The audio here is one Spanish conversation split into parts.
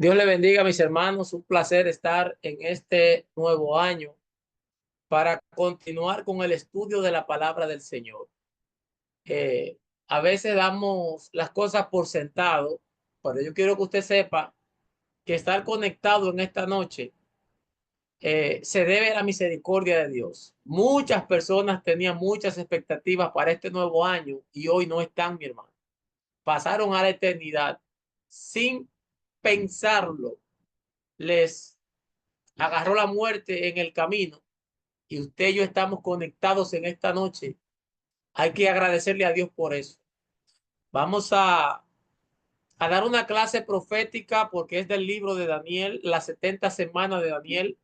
Dios le bendiga, mis hermanos. Un placer estar en este nuevo año para continuar con el estudio de la palabra del Señor. Eh, a veces damos las cosas por sentado, pero yo quiero que usted sepa que estar conectado en esta noche se debe a la misericordia de Dios. Muchas personas tenían muchas expectativas para este nuevo año y hoy no están, mi hermano. Pasaron a la eternidad sin pensarlo. Les agarró la muerte en el camino y usted y yo estamos conectados en esta noche. Hay que agradecerle a Dios por eso. Vamos a dar una clase profética porque es del libro de Daniel, las 70 semanas de Daniel.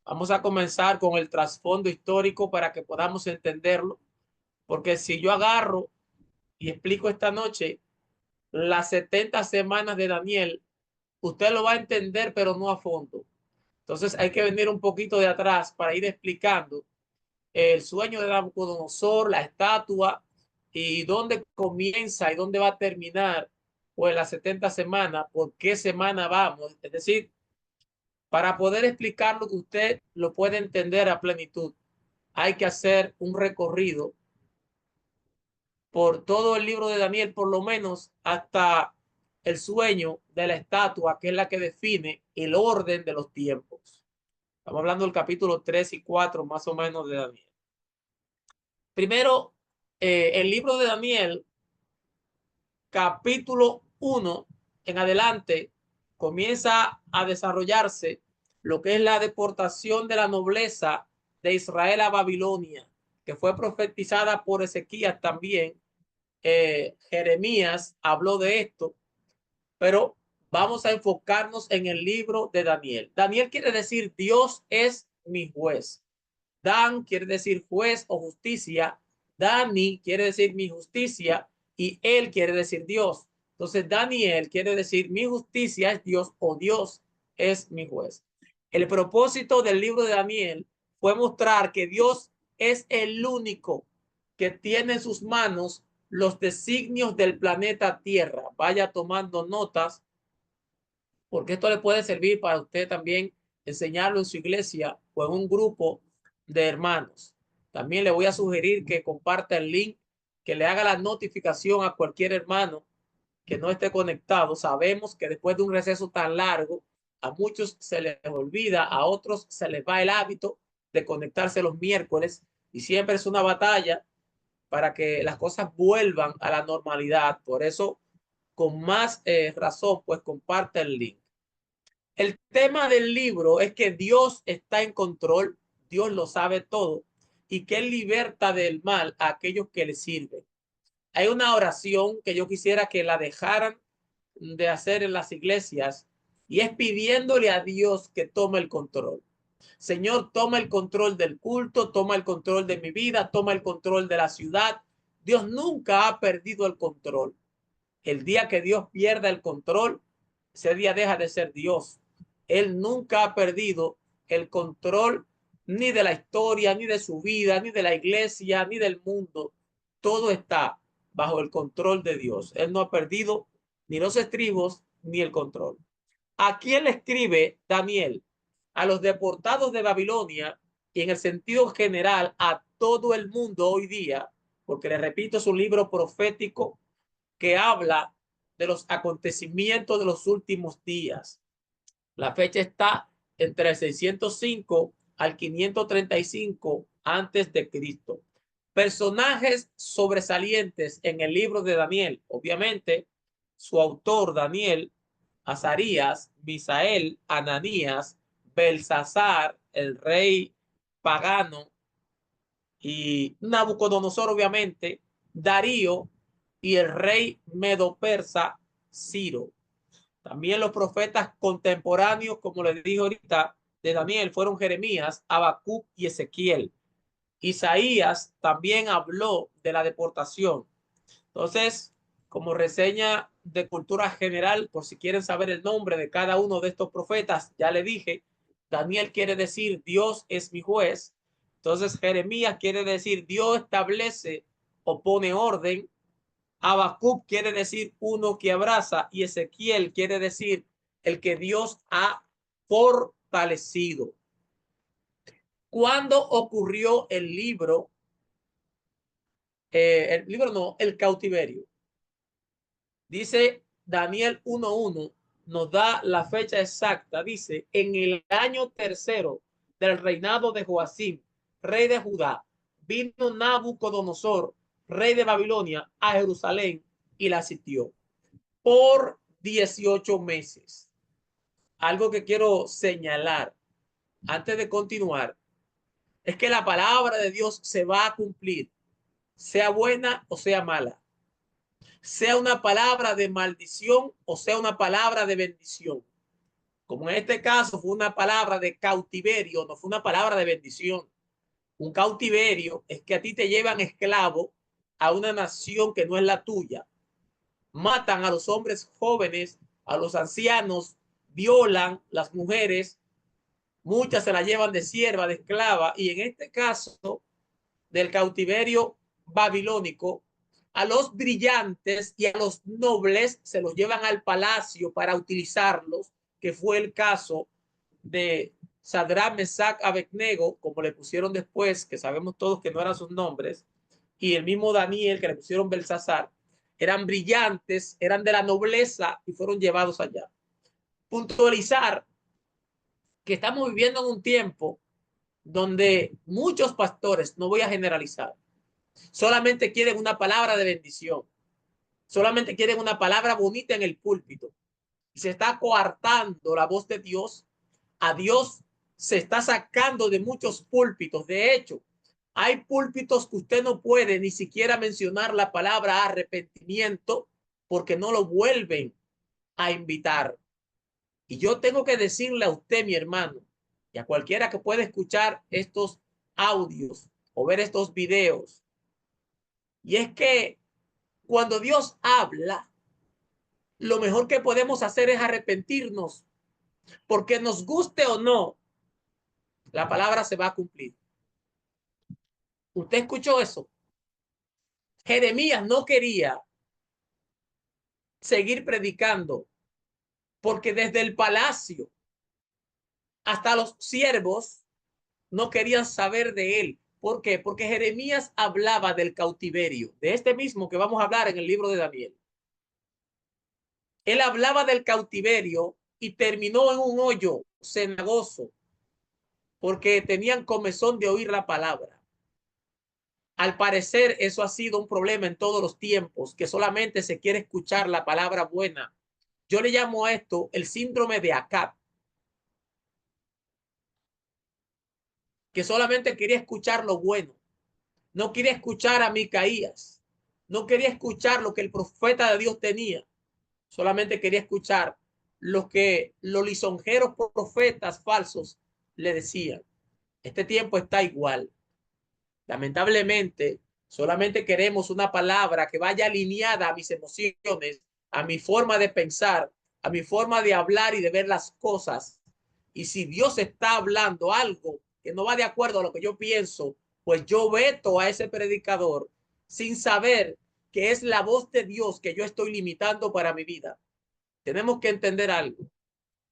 Vamos a comenzar con el trasfondo histórico para que podamos entenderlo, porque si yo agarro y explico esta noche las 70 semanas de Daniel, usted lo va a entender, pero no a fondo. Entonces hay que venir un poquito de atrás para ir explicando el sueño de Nabucodonosor, la estatua y dónde comienza y dónde va a terminar pues las 70 semanas, por qué semana vamos. Es decir, para poder explicarlo que usted lo puede entender a plenitud, hay que hacer un recorrido por todo el libro de Daniel, por lo menos hasta el sueño de la estatua, que es la que define el orden de los tiempos. Estamos hablando del capítulo 3 y 4 más o menos de Daniel. Primero, el libro de Daniel, capítulo 1 en adelante, comienza a desarrollarse lo que es la deportación de la nobleza de Israel a Babilonia, que fue profetizada por Ezequías también. Jeremías habló de esto, pero vamos a enfocarnos en el libro de Daniel. Daniel quiere decir Dios es mi juez. Dan quiere decir juez o justicia. Dani quiere decir mi justicia y él quiere decir Dios. Entonces Daniel quiere decir mi justicia es Dios o Dios es mi juez. El propósito del libro de Daniel fue mostrar que Dios es el único que tiene en sus manos los designios del planeta Tierra. Vaya tomando notas porque esto le puede servir para usted también enseñarlo en su iglesia o en un grupo de hermanos. También le voy a sugerir que comparta el link, que le haga la notificación a cualquier hermano que no esté conectado. Sabemos que después de un receso tan largo, a muchos se les olvida, a otros se les va el hábito de conectarse los miércoles y siempre es una batalla para que las cosas vuelvan a la normalidad. Por eso, con más razón, pues comparte el link. El tema del libro es que Dios está en control, Dios lo sabe todo y que Él liberta del mal a aquellos que le sirven. Hay una oración que yo quisiera que la dejaran de hacer en las iglesias y es pidiéndole a Dios que tome el control. Señor, toma el control del culto, toma el control de mi vida, toma el control de la ciudad. Dios nunca ha perdido el control. El día que Dios pierda el control, ese día deja de ser Dios. Él nunca ha perdido el control ni de la historia, ni de su vida, ni de la iglesia, ni del mundo. Todo está bajo el control de Dios. Él no ha perdido ni los estribos ni el control. ¿A quién le escribe Daniel? A los deportados de Babilonia y en el sentido general a todo el mundo hoy día, porque le repito, es un libro profético que habla de los acontecimientos de los últimos días. La fecha está entre el 605 al 535 antes de Cristo. Personajes sobresalientes en el libro de Daniel. Obviamente, su autor, Daniel, Azarías, Misael, Ananías, Belsasar, el rey pagano, y Nabucodonosor, obviamente, Darío y el rey medo-persa Ciro. También los profetas contemporáneos, como les dije ahorita, de Daniel fueron Jeremías, Habacuc y Ezequiel. Isaías también habló de la deportación. Entonces, como reseña de cultura general, por si quieren saber el nombre de cada uno de estos profetas, ya le dije, Daniel quiere decir Dios es mi juez. Entonces, Jeremías quiere decir Dios establece o pone orden. Habacuc quiere decir uno que abraza y Ezequiel quiere decir el que Dios ha fortalecido. ¿Cuándo ocurrió el cautiverio? Dice Daniel 1:1, nos da la fecha exacta. Dice, en el año tercero del reinado de Joacim, rey de Judá, vino Nabucodonosor, rey de Babilonia, a Jerusalén y la sitió por 18 meses. Algo que quiero señalar antes de continuar es que la palabra de Dios se va a cumplir, sea buena o sea mala, sea una palabra de maldición o sea una palabra de bendición. Como en este caso fue una palabra de cautiverio, no fue una palabra de bendición. Un cautiverio es que a ti te llevan esclavo a una nación que no es la tuya. Matan a los hombres jóvenes, a los ancianos, violan las mujeres, muchas se la llevan de sierva, de esclava, y en este caso del cautiverio babilónico, a los brillantes y a los nobles se los llevan al palacio para utilizarlos, que fue el caso de Sadrach, Mesach, Abednego, como le pusieron después, que sabemos todos que no eran sus nombres, y el mismo Daniel, que le pusieron Belsasar, eran brillantes, eran de la nobleza y fueron llevados allá. Puntualizar que estamos viviendo en un tiempo donde muchos pastores, no voy a generalizar, solamente quieren una palabra de bendición, solamente quieren una palabra bonita en el púlpito. Se está coartando la voz de Dios. A Dios se está sacando de muchos púlpitos. De hecho, hay púlpitos que usted no puede ni siquiera mencionar la palabra arrepentimiento porque no lo vuelven a invitar. Y yo tengo que decirle a usted, mi hermano, y a cualquiera que pueda escuchar estos audios o ver estos videos, y es que cuando Dios habla, lo mejor que podemos hacer es arrepentirnos, porque nos guste o no, la palabra se va a cumplir. ¿Usted escuchó eso? Jeremías no quería seguir predicando porque desde el palacio hasta los siervos no querían saber de él. ¿Por qué? Porque Jeremías hablaba del cautiverio, de este mismo que vamos a hablar en el libro de Daniel. Él hablaba del cautiverio y terminó en un hoyo cenagoso porque tenían comezón de oír la palabra. Al parecer, eso ha sido un problema en todos los tiempos, que solamente se quiere escuchar la palabra buena. Yo le llamo a esto el síndrome de Acab, que solamente quería escuchar lo bueno. No quería escuchar a Micaías. No quería escuchar lo que el profeta de Dios tenía. Solamente quería escuchar lo que los lisonjeros profetas falsos le decían. Este tiempo está igual. Lamentablemente, solamente queremos una palabra que vaya alineada a mis emociones, a mi forma de pensar, a mi forma de hablar y de ver las cosas. Y si Dios está hablando algo que no va de acuerdo a lo que yo pienso, pues yo veto a ese predicador sin saber que es la voz de Dios que yo estoy limitando para mi vida. Tenemos que entender algo.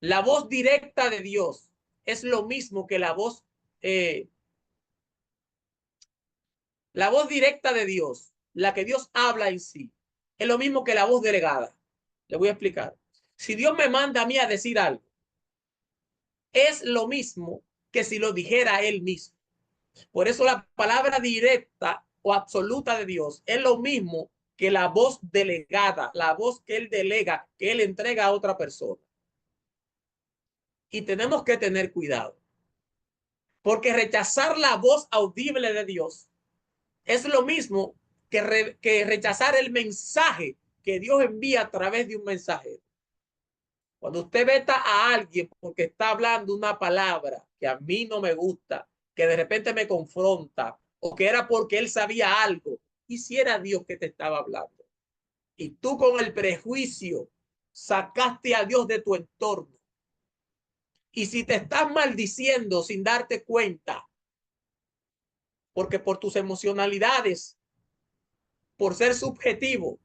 La voz directa de Dios es lo mismo que la voz directa de Dios, la que Dios habla en sí, es lo mismo que la voz delegada. Le voy a explicar. Si Dios me manda a mí a decir algo, es lo mismo que si lo dijera él mismo. Por eso la palabra directa o absoluta de Dios es lo mismo que la voz delegada, la voz que él delega, que él entrega a otra persona. Y tenemos que tener cuidado, porque rechazar la voz audible de Dios es lo mismo que rechazar el mensaje que Dios envía a través de un mensajero. Cuando usted veta a alguien porque está hablando una palabra que a mí no me gusta, que de repente me confronta, o que era porque él sabía algo, y si era Dios que te estaba hablando, y tú con el prejuicio sacaste a Dios de tu entorno, y si te estás maldiciendo sin darte cuenta, porque por tus emocionalidades, por ser subjetivo,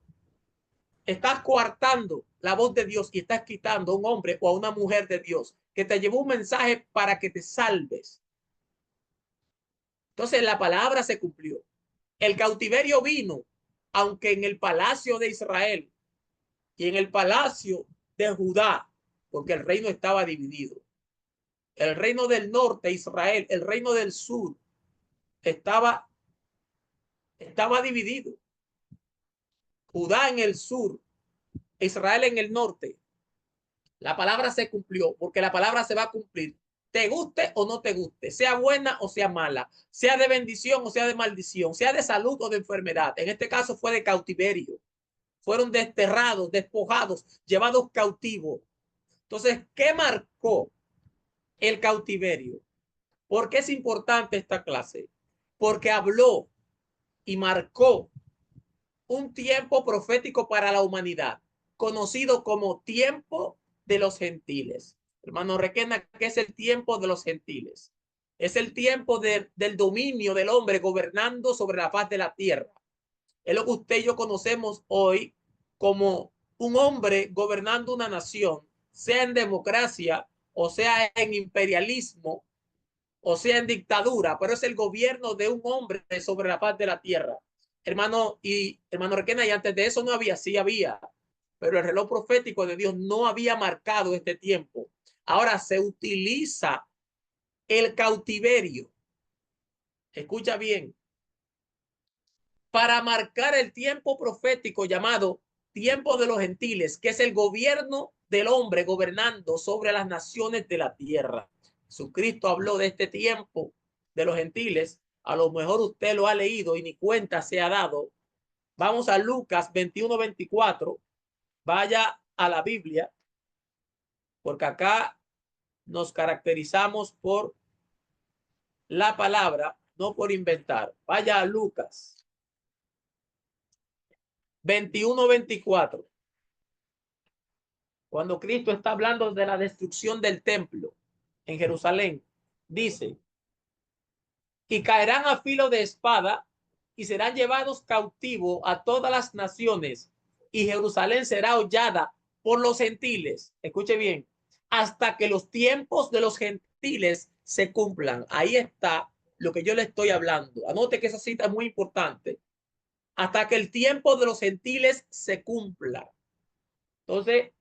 estás coartando la voz de Dios y estás quitando a un hombre o a una mujer de Dios que te llevó un mensaje para que te salves. Entonces la palabra se cumplió. El cautiverio vino, aunque en el palacio de Israel y en el palacio de Judá, porque el reino estaba dividido. El reino del norte, Israel, el reino del sur, estaba dividido. Judá en el sur, Israel en el norte. La palabra se cumplió porque la palabra se va a cumplir. Te guste o no te guste, sea buena o sea mala, sea de bendición o sea de maldición, sea de salud o de enfermedad. En este caso fue de cautiverio. Fueron desterrados, despojados, llevados cautivos. Entonces, ¿qué marcó el cautiverio? ¿Por qué es importante esta clase? Porque habló y marcó un tiempo profético para la humanidad, conocido como tiempo de los gentiles. Hermano Requena, ¿qué es el tiempo de los gentiles? Es el tiempo del dominio del hombre gobernando sobre la faz de la tierra. Es lo que usted y yo conocemos hoy como un hombre gobernando una nación, sea en democracia o sea en imperialismo o sea en dictadura, pero es el gobierno de un hombre sobre la faz de la tierra. Hermano Requena, y antes de eso no había, sí había, pero el reloj profético de Dios no había marcado este tiempo. Ahora se utiliza el cautiverio, escucha bien, para marcar el tiempo profético llamado tiempo de los gentiles, que es el gobierno del hombre gobernando sobre las naciones de la tierra. Jesucristo habló de este tiempo de los gentiles. A lo mejor usted lo ha leído y ni cuenta se ha dado. Vamos a Lucas 21-24. Vaya a la Biblia, porque acá nos caracterizamos por la palabra, no por inventar. Vaya a Lucas 21-24. Cuando Cristo está hablando de la destrucción del templo en Jerusalén, dice, y caerán a filo de espada y serán llevados cautivos a todas las naciones y Jerusalén será hollada por los gentiles. Escuche bien, hasta que los tiempos de los gentiles se cumplan. Ahí está lo que yo le estoy hablando. Anote que esa cita es muy importante. Hasta que el tiempo de los gentiles se cumpla. Entonces,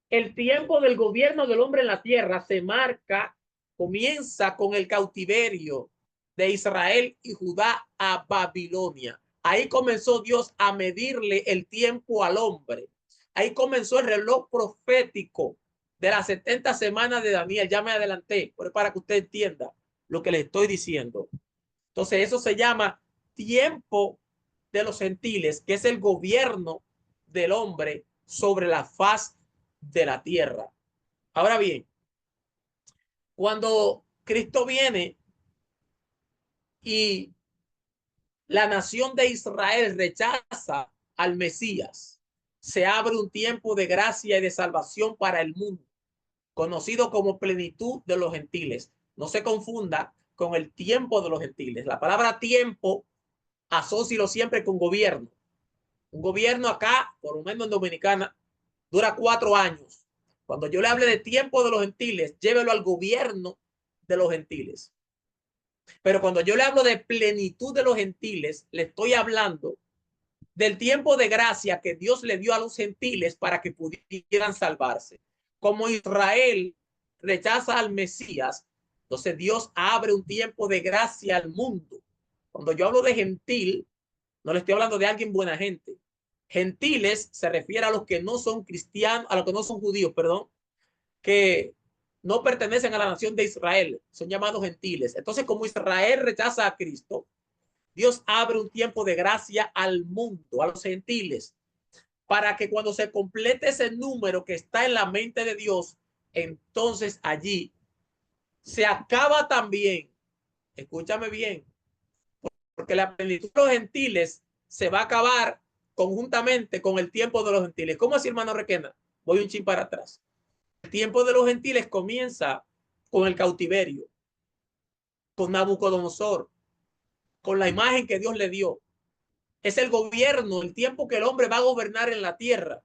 el tiempo del gobierno del hombre en la tierra se marca, comienza con el cautiverio de Israel y Judá a Babilonia. Ahí comenzó Dios a medirle el tiempo al hombre. Ahí comenzó el reloj profético de las 70 semanas de Daniel. Ya me adelanté, pero para que usted entienda lo que le estoy diciendo. Entonces, eso se llama tiempo de los gentiles, que es el gobierno del hombre sobre la faz de la tierra. Ahora bien, cuando Cristo viene y la nación de Israel rechaza al Mesías, se abre un tiempo de gracia y de salvación para el mundo, conocido como plenitud de los gentiles. No se confunda con el tiempo de los gentiles. La palabra tiempo asócialo siempre con gobierno. Un gobierno acá, por lo menos en Dominicana, dura 4 años. Cuando yo le hable de tiempo de los gentiles, llévelo al gobierno de los gentiles. Pero cuando yo le hablo de plenitud de los gentiles, le estoy hablando del tiempo de gracia que Dios le dio a los gentiles para que pudieran salvarse. Como Israel rechaza al Mesías, entonces Dios abre un tiempo de gracia al mundo. Cuando yo hablo de gentil, no le estoy hablando de alguien buena gente. Gentiles se refiere a los que no son cristianos, a los que no son judíos, perdón, que no pertenecen a la nación de Israel, son llamados gentiles. Entonces, como Israel rechaza a Cristo, Dios abre un tiempo de gracia al mundo, a los gentiles, para que cuando se complete ese número que está en la mente de Dios, entonces allí se acaba también, escúchame bien, porque la plenitud de los gentiles se va a acabar conjuntamente con el tiempo de los gentiles. ¿Cómo así, hermano Requena? Voy un chin para atrás. El tiempo de los gentiles comienza con el cautiverio, con Nabucodonosor, con la imagen que Dios le dio. Es el gobierno, el tiempo que el hombre va a gobernar en la tierra.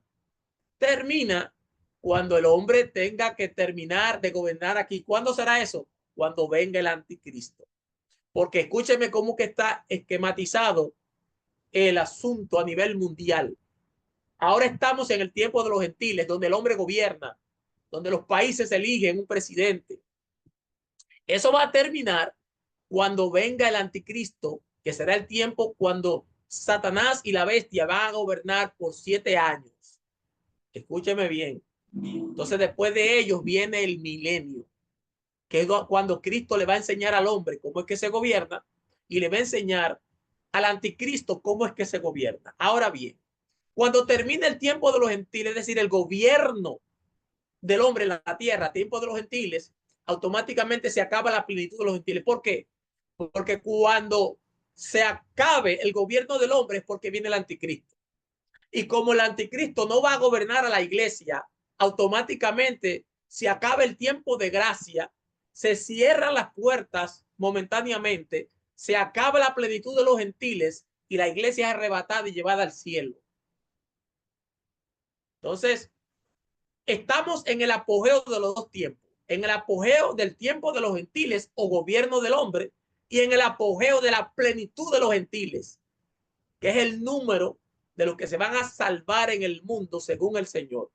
termina cuando el hombre tenga que terminar de gobernar aquí. ¿Cuándo será eso? Cuando venga el anticristo. Porque escúcheme cómo que está esquematizado el asunto a nivel mundial. Ahora estamos en el tiempo de los gentiles, donde el hombre gobierna, donde los países eligen un presidente. Eso va a terminar cuando venga el anticristo, que será el tiempo cuando Satanás y la bestia van a gobernar por 7 años. Escúcheme bien. Entonces, después de ellos viene el milenio, que es cuando Cristo le va a enseñar al hombre cómo es que se gobierna y le va a enseñar al anticristo cómo es que se gobierna. Ahora bien, cuando termine el tiempo de los gentiles, es decir, el gobierno del hombre en la tierra, tiempo de los gentiles, automáticamente se acaba la plenitud de los gentiles. ¿Por qué? Porque cuando se acabe el gobierno del hombre es porque viene el anticristo. Y como el anticristo no va a gobernar a la iglesia, automáticamente se acaba el tiempo de gracia, se cierran las puertas momentáneamente, se acaba la plenitud de los gentiles y la iglesia es arrebatada y llevada al cielo. Entonces, estamos en el apogeo de los dos tiempos, en el apogeo del tiempo de los gentiles o gobierno del hombre y en el apogeo de la plenitud de los gentiles, que es el número de los que se van a salvar en el mundo según el Señor.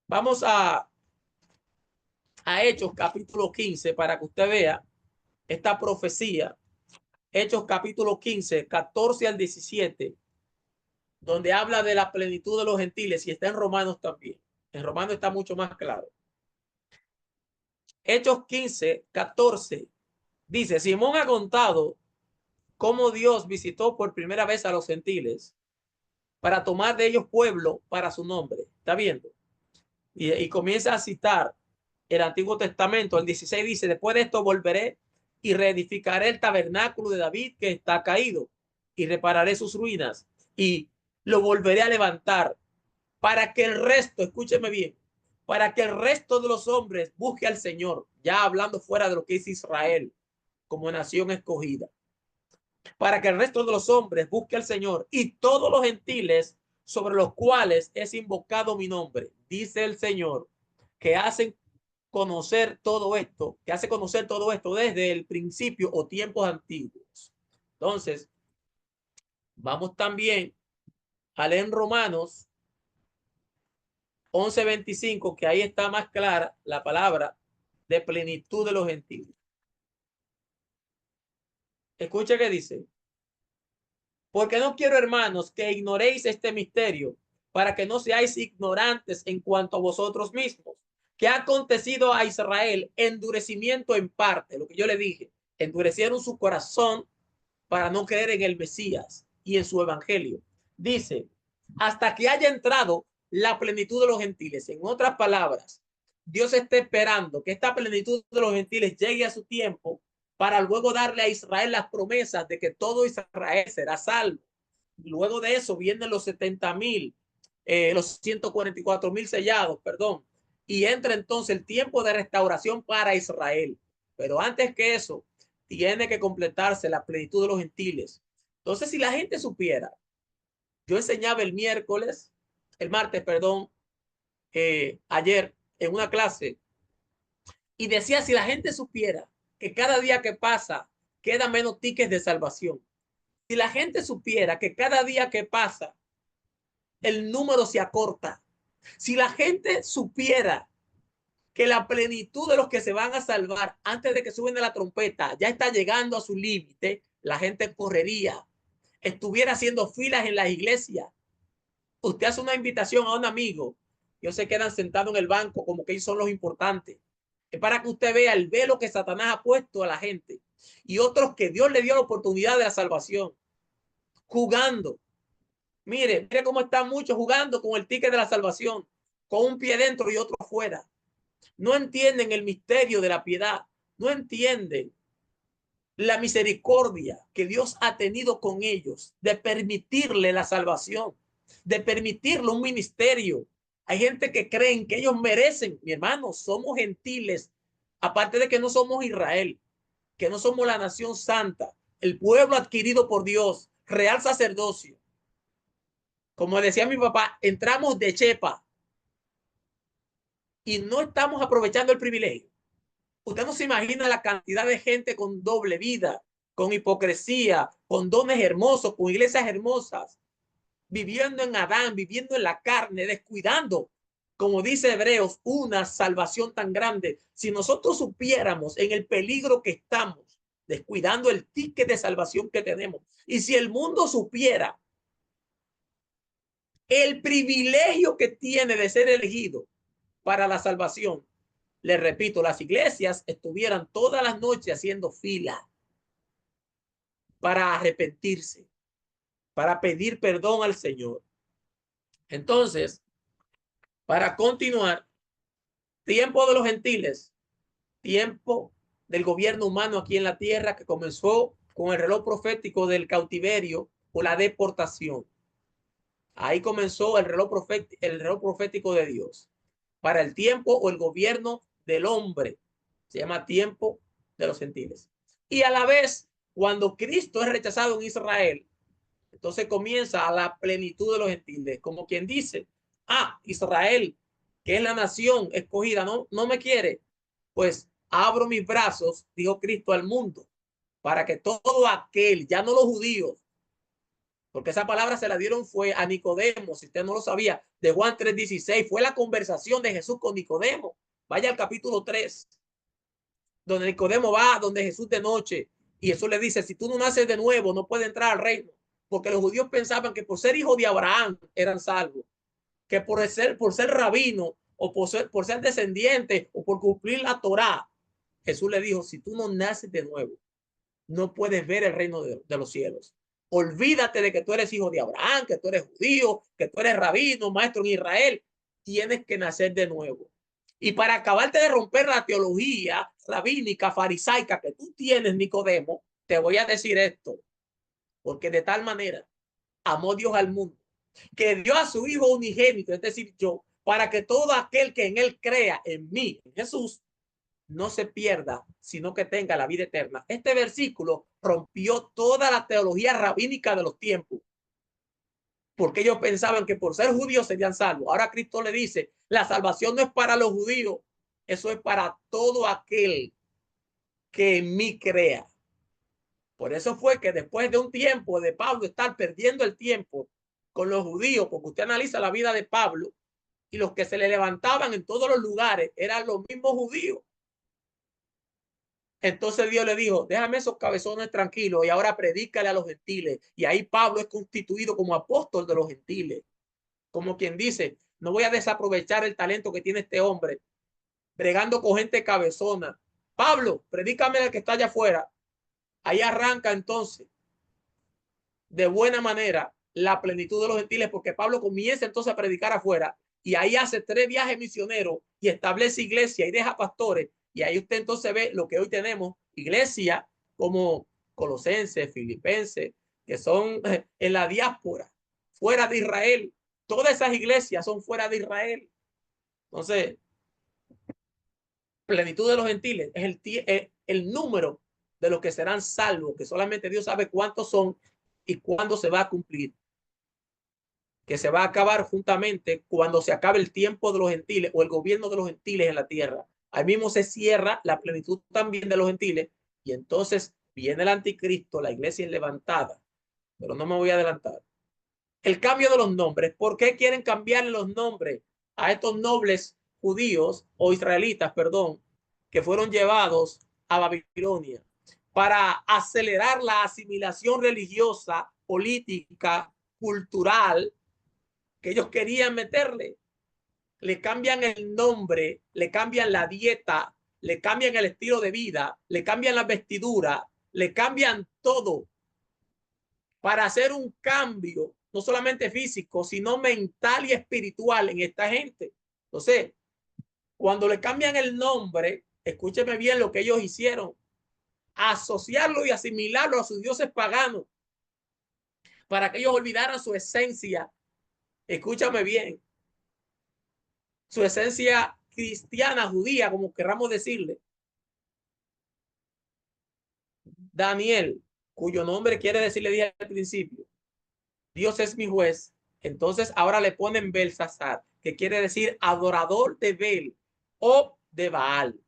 Vamos a Hechos capítulo 15 para que usted vea esta profecía. Hechos capítulo 15, 14 al 17, donde habla de la plenitud de los gentiles y está en Romanos también. En Romanos está mucho más claro. Hechos 15, 14 dice, Simón ha contado cómo Dios visitó por primera vez a los gentiles para tomar de ellos pueblo para su nombre. ¿Está viendo? Y comienza a citar el Antiguo Testamento. El 16 dice, después de esto volveré y reedificaré el tabernáculo de David que está caído y repararé sus ruinas y lo volveré a levantar para que el resto, escúcheme bien, para que el resto de los hombres busque al Señor, ya hablando fuera de lo que es Israel como nación escogida, para que el resto de los hombres busque al Señor y todos los gentiles sobre los cuales es invocado mi nombre, dice el Señor, que hacen conocer todo esto, que hace conocer todo esto desde el principio o tiempos antiguos. Entonces, vamos también a leer en Romanos 11:25, que ahí está más clara la palabra de plenitud de los gentiles. Escuche que dice, porque no quiero, hermanos, que ignoréis este misterio, para que no seáis ignorantes en cuanto a vosotros mismos, que ha acontecido a Israel endurecimiento en parte, lo que yo le dije, endurecieron su corazón para no creer en el Mesías y en su evangelio. Dice, hasta que haya entrado la plenitud de los gentiles. En otras palabras, Dios está esperando que esta plenitud de los gentiles llegue a su tiempo para luego darle a Israel las promesas de que todo Israel será salvo. Luego de eso vienen los 70,000, los 144,000 sellados, perdón, y entra entonces el tiempo de restauración para Israel. Pero antes que eso, tiene que completarse la plenitud de los gentiles. Entonces, si la gente supiera, yo enseñaba el martes, perdón, ayer en una clase y decía, si la gente supiera que cada día que pasa queda menos tickets de salvación, si la gente supiera que cada día que pasa el número se acorta, si la gente supiera que la plenitud de los que se van a salvar antes de que suben de la trompeta ya está llegando a su límite, la gente correría, estuviera haciendo filas en las iglesias. Usted hace una invitación a un amigo, ellos se quedan sentados en el banco como que ellos son los importantes. Es para que usted vea el velo que Satanás ha puesto a la gente y otros que Dios le dio la oportunidad de la salvación, jugando. Mire cómo están muchos jugando con el ticket de la salvación, con un pie dentro y otro afuera. No entienden el misterio de la piedad, no entienden la misericordia que Dios ha tenido con ellos de permitirle la salvación, de permitirle un ministerio. Hay gente que creen que ellos merecen. Mi hermano, somos gentiles, aparte de que no somos Israel, que no somos la nación santa, el pueblo adquirido por Dios, real sacerdocio. Como decía mi papá, entramos de chepa y no estamos aprovechando el privilegio. Usted no se imagina la cantidad de gente con doble vida, con hipocresía, con dones hermosos, con iglesias hermosas, viviendo en Adán, viviendo en la carne, descuidando, como dice Hebreos, una salvación tan grande. Si nosotros supiéramos en el peligro que estamos, descuidando el ticket de salvación que tenemos, y si el mundo supiera el privilegio que tiene de ser elegido para la salvación, le repito, las iglesias estuvieran todas las noches haciendo fila para arrepentirse, para pedir perdón al Señor. Entonces, para continuar, tiempo de los gentiles, tiempo del gobierno humano aquí en la tierra que comenzó con el reloj profético del cautiverio o la deportación. Ahí comenzó el reloj profético de Dios para el tiempo o el gobierno del hombre. Se llama tiempo de los gentiles. Y a la vez, cuando Cristo es rechazado en Israel, entonces comienza a la plenitud de los gentiles, como quien dice, Israel, que es la nación escogida, no me quiere, pues abro mis brazos, dijo Cristo, al mundo, para que todo aquel, ya no los judíos, porque esa palabra se la dieron fue a Nicodemo, si usted no lo sabía, de Juan 3:16, fue la conversación de Jesús con Nicodemo. Vaya al capítulo 3, donde Nicodemo va donde Jesús de noche y Jesús le dice, si tú no naces de nuevo, no puedes entrar al reino, porque los judíos pensaban que por ser hijo de Abraham eran salvos, que por ser rabino o por ser descendiente o por cumplir la Torá. Jesús le dijo, si tú no naces de nuevo, no puedes ver el reino de los cielos. Olvídate de que tú eres hijo de Abraham, que tú eres judío, que tú eres rabino, maestro en Israel. Tienes que nacer de nuevo. Y para acabarte de romper la teología rabínica, farisaica que tú tienes, Nicodemo, te voy a decir esto. Porque de tal manera amó Dios al mundo, que dio a su Hijo unigénito, es decir, yo, para que todo aquel que en él crea, en mí, en Jesús, no se pierda, sino que tenga la vida eterna. Este versículo rompió toda la teología rabínica de los tiempos, porque ellos pensaban que por ser judíos serían salvos. Ahora Cristo le dice, la salvación no es para los judíos, eso es para todo aquel que en mí crea. Por eso fue que después de un tiempo de Pablo estar perdiendo el tiempo con los judíos, porque usted analiza la vida de Pablo, y los que se le levantaban en todos los lugares eran los mismos judíos. Entonces Dios le dijo, déjame esos cabezones tranquilos y ahora predícale a los gentiles. Y ahí Pablo es constituido como apóstol de los gentiles. Como quien dice, no voy a desaprovechar el talento que tiene este hombre, bregando con gente cabezona. Pablo, predícame al que está allá afuera. Ahí arranca entonces de buena manera la plenitud de los gentiles, porque Pablo comienza entonces a predicar afuera y ahí hace 3 viajes misioneros y establece iglesia y deja pastores. Y ahí usted entonces ve lo que hoy tenemos, iglesia como Colosenses, Filipenses, que son en la diáspora, fuera de Israel. Todas esas iglesias son fuera de Israel. Entonces, plenitud de los gentiles es el número de los que serán salvos, que solamente Dios sabe cuántos son y cuándo se va a cumplir, que se va a acabar juntamente cuando se acabe el tiempo de los gentiles o el gobierno de los gentiles en la tierra. Ahí mismo se cierra la plenitud también de los gentiles y entonces viene el anticristo, la iglesia es levantada, pero no me voy a adelantar. El cambio de los nombres. ¿Por qué quieren cambiarle los nombres a estos nobles judíos o israelitas, perdón, que fueron llevados a Babilonia? Para acelerar la asimilación religiosa, política, cultural que ellos querían meterle. Le cambian el nombre, le cambian la dieta, le cambian el estilo de vida, le cambian la vestidura, le cambian todo para hacer un cambio, no solamente físico, sino mental y espiritual en esta gente. Entonces, cuando le cambian el nombre, escúcheme bien lo que ellos hicieron, asociarlo y asimilarlo a sus dioses paganos, para que ellos olvidaran su esencia. Escúchame bien, su esencia cristiana, judía, como queramos decirle. Daniel, cuyo nombre quiere decir, le dije al principio, Dios es mi juez, Entonces ahora le ponen Belsasar, que quiere decir adorador de Bel o de Baal.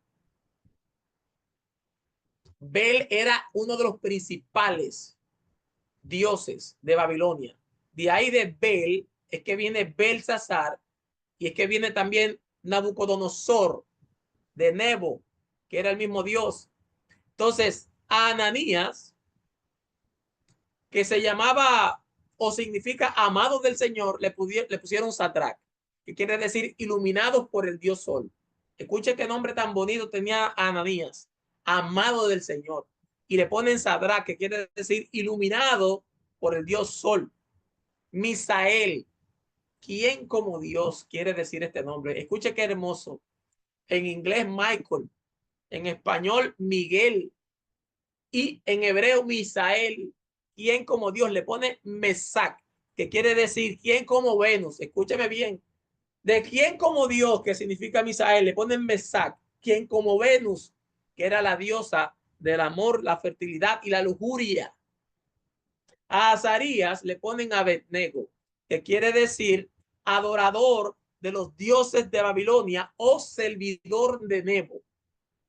Bel era uno de los principales dioses de Babilonia. De ahí de Bel es que viene Belsasar y es que viene también Nabucodonosor de Nebo, que era el mismo dios. Entonces, a Ananías, que se llamaba o significa amado del Señor, le pusieron Sadrach, que quiere decir iluminados por el Dios Sol. Escuche qué nombre tan bonito tenía Ananías, amado del Señor. Y le ponen Sadrach, que quiere decir iluminado por el Dios Sol. Misael, ¿quién como Dios quiere decir este nombre? Escuche qué hermoso. En inglés, Michael. En español, Miguel. Y en hebreo, Misael, quien como Dios, le pone Mesac, que quiere decir quien como Venus. Escúcheme bien. De quien como Dios, que significa Misael, le ponen Mesac, quien como Venus, que era la diosa del amor, la fertilidad y la lujuria. A Azarías le ponen Abednego, que quiere decir adorador de los dioses de Babilonia o servidor de Nebo.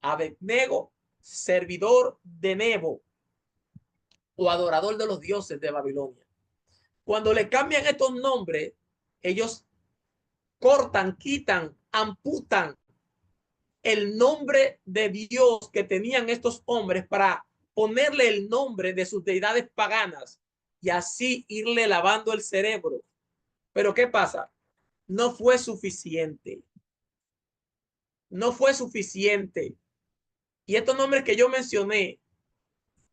Abednego, servidor de Nebo o adorador de los dioses de Babilonia. Cuando le cambian estos nombres, ellos cortan, quitan, amputan el nombre de Dios que tenían estos hombres para ponerle el nombre de sus deidades paganas y así irle lavando el cerebro. Pero ¿qué pasa? No fue suficiente. No fue suficiente. Y estos nombres que yo mencioné,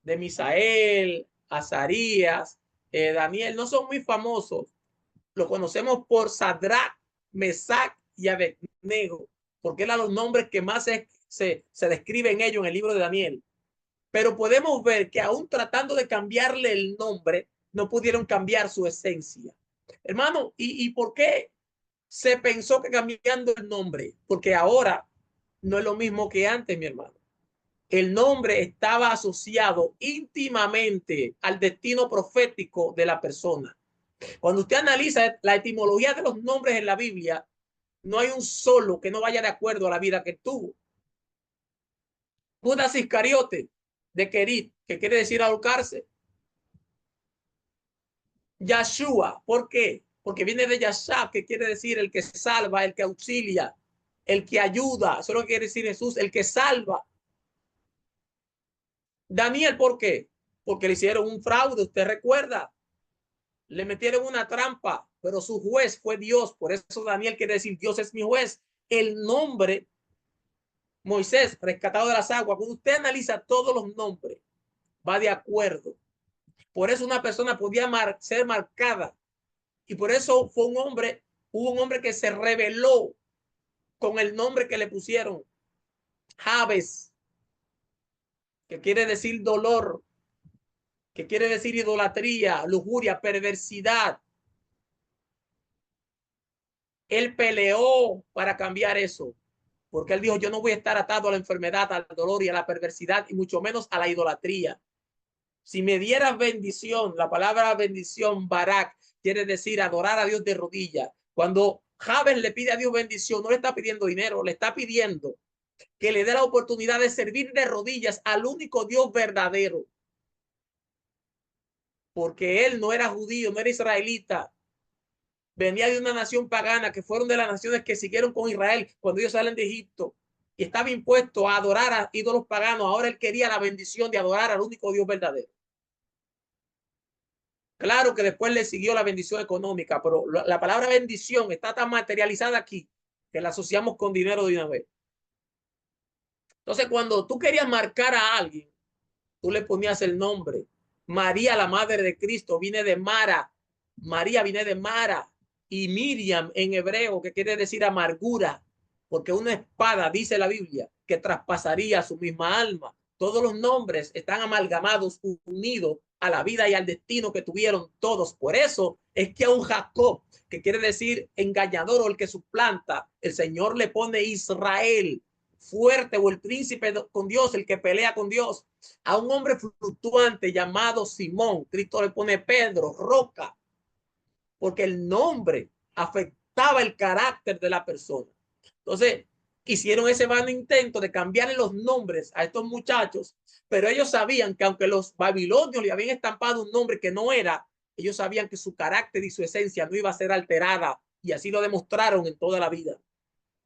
de Misael, Azarías, Daniel, no son muy famosos. Lo conocemos por Sadrach, Mesach y Abednego, porque eran los nombres que más se describen ellos en el libro de Daniel. Pero podemos ver que aún tratando de cambiarle el nombre, no pudieron cambiar su esencia. Hermano, ¿y por qué se pensó que cambiando el nombre? Porque ahora no es lo mismo que antes, mi hermano. El nombre estaba asociado íntimamente al destino profético de la persona. Cuando usted analiza la etimología de los nombres en la Biblia, no hay un solo que no vaya de acuerdo a la vida que tuvo. Judas Iscariote, de Querit, que quiere decir ahorcarse. Yahshua, ¿por qué? Porque viene de Yashab, que quiere decir el que salva, el que auxilia, el que ayuda. Eso es lo que quiere decir Jesús, el que salva. Daniel, ¿por qué? Porque le hicieron un fraude, usted recuerda. Le metieron una trampa, pero su juez fue Dios. Por eso Daniel quiere decir, Dios es mi juez. El nombre Moisés, rescatado de las aguas, cuando usted analiza todos los nombres, va de acuerdo. Por eso una persona podía ser marcada. Y por eso hubo un hombre que se rebeló con el nombre que le pusieron, Jabes, que quiere decir dolor, que quiere decir idolatría, lujuria, perversidad. Él peleó para cambiar eso, porque él dijo, yo no voy a estar atado a la enfermedad, al dolor y a la perversidad, y mucho menos a la idolatría. Si me dieras bendición, la palabra bendición, Barak, quiere decir adorar a Dios de rodillas. Cuando Jabes le pide a Dios bendición, no le está pidiendo dinero, le está pidiendo que le dé la oportunidad de servir de rodillas al único Dios verdadero. Porque él no era judío, no era israelita. Venía de una nación pagana, que fueron de las naciones que siguieron con Israel cuando ellos salen de Egipto. Y estaba impuesto a adorar a ídolos paganos. Ahora él quería la bendición de adorar al único Dios verdadero. Claro que después le siguió la bendición económica, pero la palabra bendición está tan materializada aquí que la asociamos con dinero de una vez. Entonces, cuando tú querías marcar a alguien, tú le ponías el nombre. María, la madre de Cristo, viene de Mara. María viene de Mara. Y Miriam en hebreo, que quiere decir amargura, porque una espada, dice la Biblia, que traspasaría su misma alma. Todos los nombres están amalgamados, unidos a la vida y al destino que tuvieron todos. Por eso es que a un Jacob, que quiere decir engañador o el que suplanta, el Señor le pone Israel, fuerte, o el príncipe con Dios, el que pelea con Dios. A un hombre fluctuante llamado Simón, Cristo le pone Pedro, roca. porque el nombre afectaba el carácter de la persona. Entonces, hicieron ese vano intento de cambiarle los nombres a estos muchachos, pero ellos sabían que aunque los babilonios le habían estampado un nombre que no era, ellos sabían que su carácter y su esencia no iba a ser alterada, y así lo demostraron en toda la vida.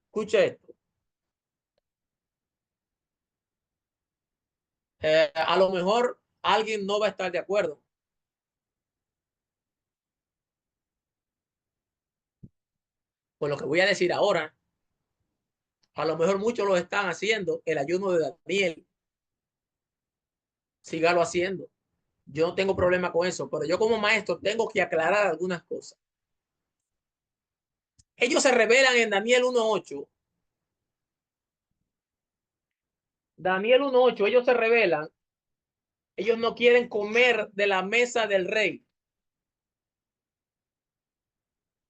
Escuche esto. A lo mejor alguien no va a estar de acuerdo con lo que voy a decir ahora. A lo mejor muchos lo están haciendo. El ayuno de Daniel, sígalo haciendo. Yo no tengo problema con eso, pero yo como maestro tengo que aclarar algunas cosas. Ellos se revelan en Daniel 1:8. Daniel 1:8, ellos se revelan. Ellos no quieren comer de la mesa del rey.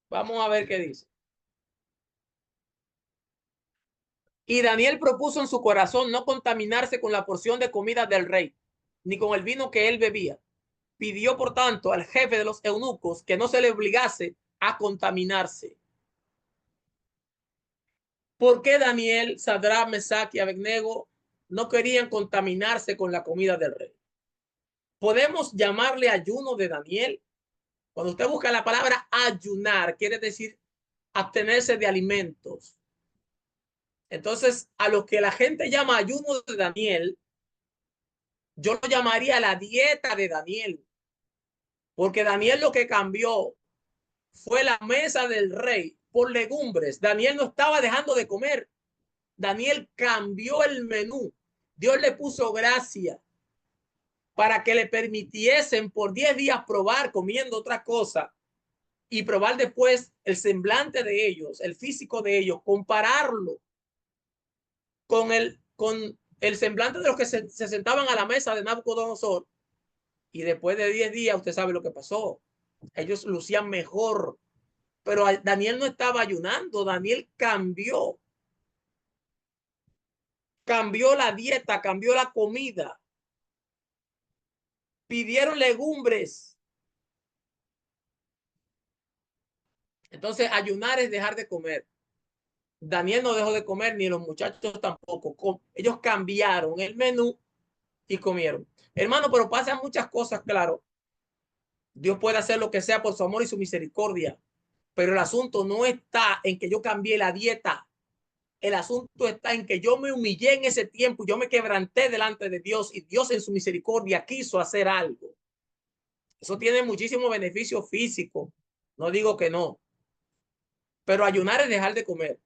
Vamos a ver qué dice. Y Daniel propuso en su corazón no contaminarse con la porción de comida del rey, ni con el vino que él bebía. Pidió, por tanto, al jefe de los eunucos que no se le obligase a contaminarse. ¿Por qué Daniel, Sadrach, Mesach y Abednego no querían contaminarse con la comida del rey? Podemos llamarle ayuno de Daniel. Cuando usted busca la palabra ayunar, quiere decir abstenerse de alimentos. Entonces, a lo que la gente llama ayuno de Daniel, yo lo llamaría la dieta de Daniel, porque Daniel lo que cambió fue la mesa del rey por legumbres. Daniel no estaba dejando de comer. Daniel cambió el menú. Dios le puso gracia para que le permitiesen por 10 días probar comiendo otra cosa y probar después el semblante de ellos, el físico de ellos, compararlo con el semblante de los que se sentaban a la mesa de Nabucodonosor. Y después de 10 días, usted sabe lo que pasó. Ellos lucían mejor. Pero Daniel no estaba ayunando. Daniel cambió la dieta, cambió la comida. Pidieron legumbres. Entonces, ayunar es dejar de comer. Daniel no dejó de comer, ni los muchachos tampoco. Ellos cambiaron el menú y comieron. Hermano, pero pasan muchas cosas, claro. Dios puede hacer lo que sea por su amor y su misericordia. Pero el asunto no está en que yo cambié la dieta. El asunto está en que yo me humillé en ese tiempo, yo me quebranté delante de Dios y Dios en su misericordia quiso hacer algo. Eso tiene muchísimo beneficio físico. No digo que no. Pero ayunar es dejar de comer.